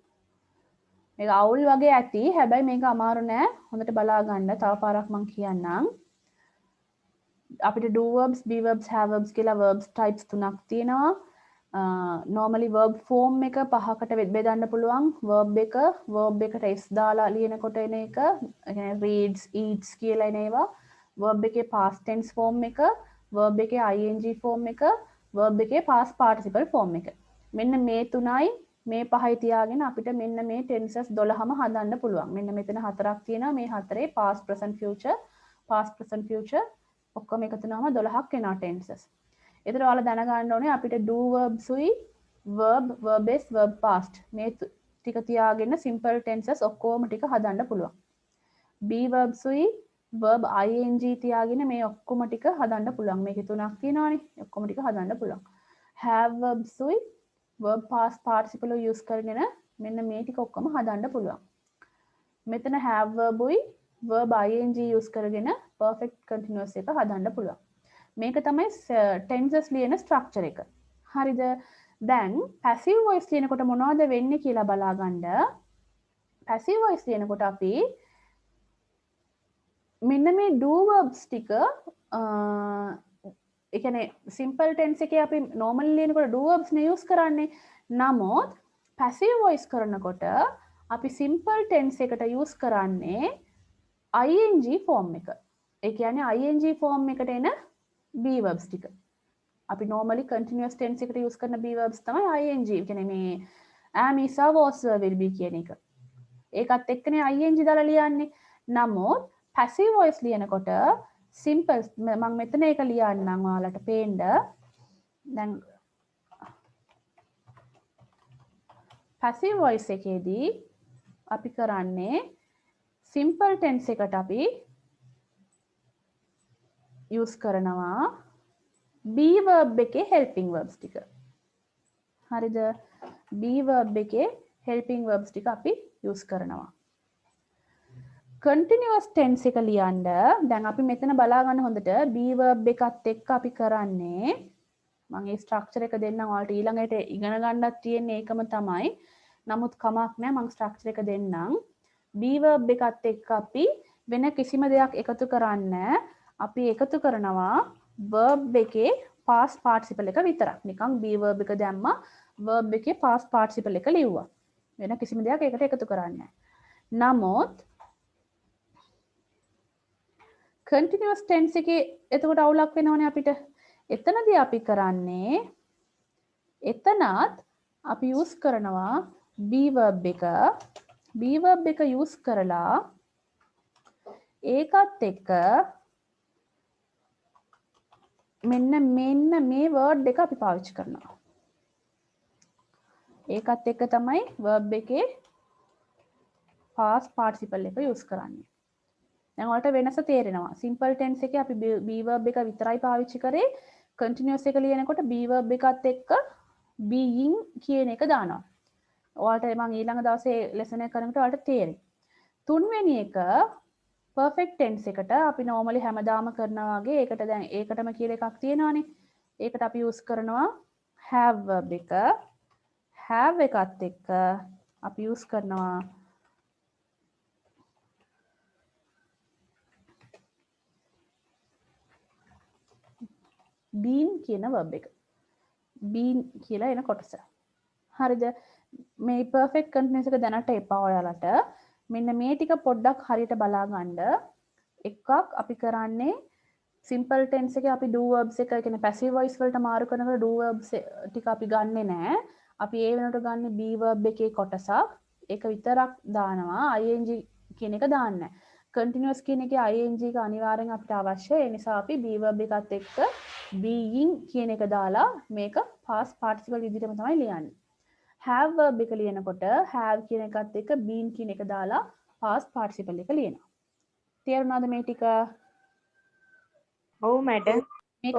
මේක අවුල් වගේ ඇති. හැබැයි මේක අමාරු නෑ. හොඳට බලා ගන්න. තව පාරක් මම කියන්නම්. අපිට do verbs, be verbs, have verbs කියලා verbs types තුනක් තියෙනවා. normally verb form එක පහකට බෙදන්න පුළුවන්. verb එකට s දාලා ලියනකොට එන එක. reads, eats කියලා එන ඒවා. verb එකේ past tense form එක, verb එකේ ing form එක, verb එකේ past participle form එක. මෙන්න මේ තුනයි මේ පහයි තියාගෙන අපිට මෙන්න මේ tenses 12ම හදන්න පුළුවන්. මෙන්න මෙතන හතරක් තියෙනවා. මේ හතරේ past present future ඔක්කොම එකතු වුණාම 12ක් වෙනවා tenses. ඒතර ඔයාලා දැනගන්න ඕනේ අපිට do verbs උයි verb base verb past මේ ටික තියාගෙන simple tenses ඔක්කොම ටික හදන්න පුළුවන්. be verbs උයි verb ing තියාගෙන මේ ඔක්කොම ටික හදන්න පුළුවන්. මේකේ තුනක් තියෙනවානේ. ඔක්කොම ටික හදන්න පුළුවන්. have verbs උයි verb past participle use කරගෙන මෙන්න මේ ටික ඔක්කොම හදන්න පුළුවන්. මෙතන have verb උයි verb ing use කරගෙන perfect continuous එක හදන්න පුළුවන්. මේක තමයි tenses ලියන structure එක. හරිද? දැන් passive voice ලියනකොට මොනවද වෙන්නේ කියලා බලා ගන්න. passive voice ලියනකොට අපි මෙන්න මේ do verbs ටික ඒ කියන්නේ simple tense එකේ අපි normally ලියනකොට do verbs නේ use කරන්නේ. නමුත් passive voice කරනකොට අපි simple tense එකට use කරන්නේ ing form එක. ඒ කියන්නේ ing form එකට එන be verbs ටික. අපි normally continuous tense එකට use කරන be verbs තමයි ing. ඒ කියන්නේ මේ am, is, are, was, will be කියන එක. ඒකත් එක්කනේ ing දාලා ලියන්නේ. නමුත් passive voice ලියනකොට simple මම මෙතන ඒක ලියන්නම් ඔයාලට පේන්න. දැන් passive voice එකේදී අපි කරන්නේ simple tense එකට අපි use කරනවා be verb එකේ helping verbs ටික. හරිද? be verb එකේ helping verbs ටික අපි use කරනවා. continuous tense එක ලියන්න දැන් අපි මෙතන බලා ගන්න හොඳට be verb එකත් එක්ක අපි කරන්නේ මම මේ structure එක දෙන්නම් ඔයාලට ඊළඟට ඉගෙන ගන්නත් තියෙන්නේ ඒකම තමයි. නමුත් කමක් නැහැ මම structure එක දෙන්නම්. be verb එකත් එක්ක අපි වෙන කිසිම දෙයක් එකතු කරන්නේ අපි එකතු කරනවා verb එකේ past participle එක විතරක්. නිකන් be verb එක දැම්මා verb එකේ past participle එක ලිව්වා. වෙන කිසිම දෙයක් ඒකට එකතු කරන්නේ නමුත් continuous tense එකේ එතකොට අවුලක් වෙනවනේ අපිට. එතනදී අපි කරන්නේ එතනත් අපි use කරනවා be verb එක. be verb එක use කරලා ඒකත් එක්ක මෙන්න මේ word එක අපි පාවිච්චි කරනවා. ඒකත් එක්ක තමයි verb එකේ past participle එක use කරන්නේ. දැන් ඔයාලට වෙනස තේරෙනවා. simple tense එකේ අපි be verb එක විතරයි පාවිච්චි කරේ. continuous එක ලියනකොට be verb එකත් එක්ක being කියන එක දානවා. ඔයාලට මම ඊළඟ දවසේ lesson එක කරනකොට ඔයාලට තේරෙයි. තුන්වෙනි එක perfect tense එකට අපි normally හැමදාම කරනවා වගේ ඒකට දැන් ඒකටම කියලා එකක් තියෙනවානේ. ඒකට අපි use කරනවා have verb එක. have එකත් එක්ක අපි use කරනවා been කියන verb එක. been කියලා එන කොටස. හරිද? මේ perfect continuous එක දැනට එපා ඔයාලට. මෙන්න මේ ටික පොඩ්ඩක් හරියට බලා ගන්න. එකක් අපි කරන්නේ simple tense එකේ අපි do verbs එක කියන්නේ passive voice වලට මාරු කරනකොට do verbs ටික අපි ගන්නෙ නෑ. අපි ඒ වෙනකොට ගන්න be verb එකේ කොටසක්. ඒක විතරක් දානවා. ing කියන එක දාන්නේ නෑ. continuous කියන එකේ ing එක අනිවාර්යෙන් අපිට අවශ්‍යයි. ඒ නිසා අපි be verb එකත් එක්ක being කියන එක දාලා මේක past participle විදිහටම තමයි ලියන්නේ. have verb එක ලියනකොට have කියන එකත් එක්ක been කියන එක දාලා past participle එක ලියනවා. තේරුණාද මේ ටික? ඔව් මැඩම්. මේක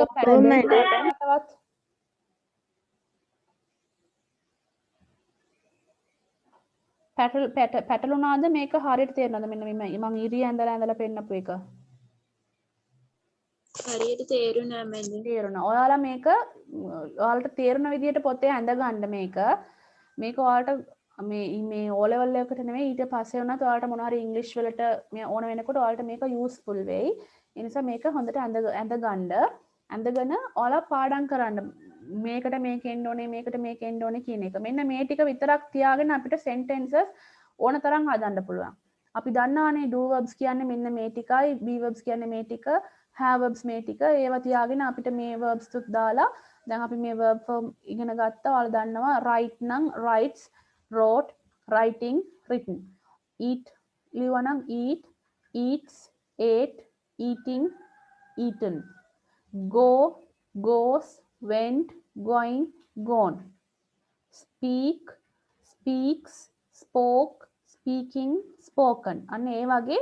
පැටලුණාද? මේක හරියට තේරුණාද? මෙන්න මම ඉරිය ඇඳලා පෙන්නපු එක. හරියට තේරුණා මැඩම්. තේරුණා. ඔයාලා මේක ඔයාලට තේරුණ විදිහට පොතේ ඇඳ ගන්න මේක. මේක ඔයාලට මේ O level එකකට නෙමෙයි ඊට පස්සේ වුණත් ඔයාලට මොනවා හරි ඉංග්‍රීසි වලට මේ ඕන වෙනකොට ඔයාලට මේක යූස්ෆුල් වෙයි. ඒ නිසා මේක හොඳට ඇඳ ගන්න. ඇඳගෙන ඔයාලා පාඩම් කරන්න. මේකට මේක එන්න ඕනේ මේකට මේක එන්න ඕනේ කියන එක. මෙන්න මේ ටික විතරක් තියාගෙන අපිට sentences ඕන තරම් හදන්න පුළුවන්. අපි දන්නවානේ do verbs කියන්නේ මෙන්න මේ ටිකයි, be verbs කියන්නේ මේ ටික, have verbs මේ ටික. ඒවා තියාගෙන අපිට මේ verbs තුත් දාලා දැන් අපි මේ verb form ඉගෙන ගත්තා. ඔයාලා දන්නවා write නම් writes, wrote, writing, written. eat ලියුවා නම් eat, eats, ate, eating, eaten. go, goes, went, going, gone. speak, speaks, spoke, speaking, spoken. අන්න ඒ වගේ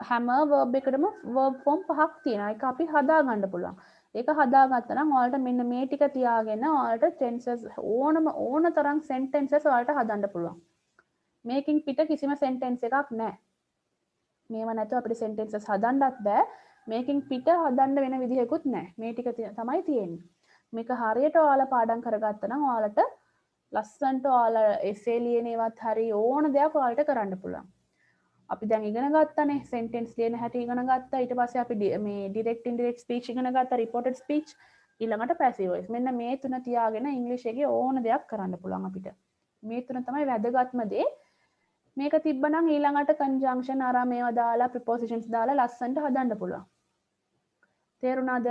හැම verb එකකටම verb form පහක් තියෙනවා. ඒක අපි හදා ගන්න පුළුවන්. ඒක හදාගත්තා නම් ඔයාලට මෙන්න මේ ටික තියාගෙන ඔයාලට tenses ඕන තරම් sentences ඔයාලට හදන්න පුළුවන්. මේකෙන් පිට කිසිම sentence එකක් නැහැ. මේව නැතුව අපිට sentences හදන්නත් බෑ. මේකෙන් පිට හදන්න වෙන විදිහකුත් නැහැ. මේ ටික තමයි තියෙන්නේ. මේක හරියට ඔයාලා පාඩම් කරගත්තා නම් ඔයාලට ලස්සන්ට ඔයාලා essay ලියන ඒවත් හරි ඕන දෙයක් ඔයාලට කරන්න පුළුවන්. අපි දැන් ඉගෙන ගත්තානේ sentence ලියන හැටි ඉගෙන ගත්තා. ඊට පස්සේ අපි මේ direct indirect speech ඉගෙන ගත්තා, reported speech, ඊළඟට passive voice. මෙන්න මේ තුන තියාගෙන ඉංග්‍රීසි එකේ ඕන දෙයක් කරන්න පුළුවන් අපිට. මේ තුන තමයි වැදගත්ම දේ. මේක තිබ්බනම් ඊළඟට conjunction අර මේවා දාලා prepositions දාලා ලස්සන්ට හදන්න පුළුවන්. තේරුණාද?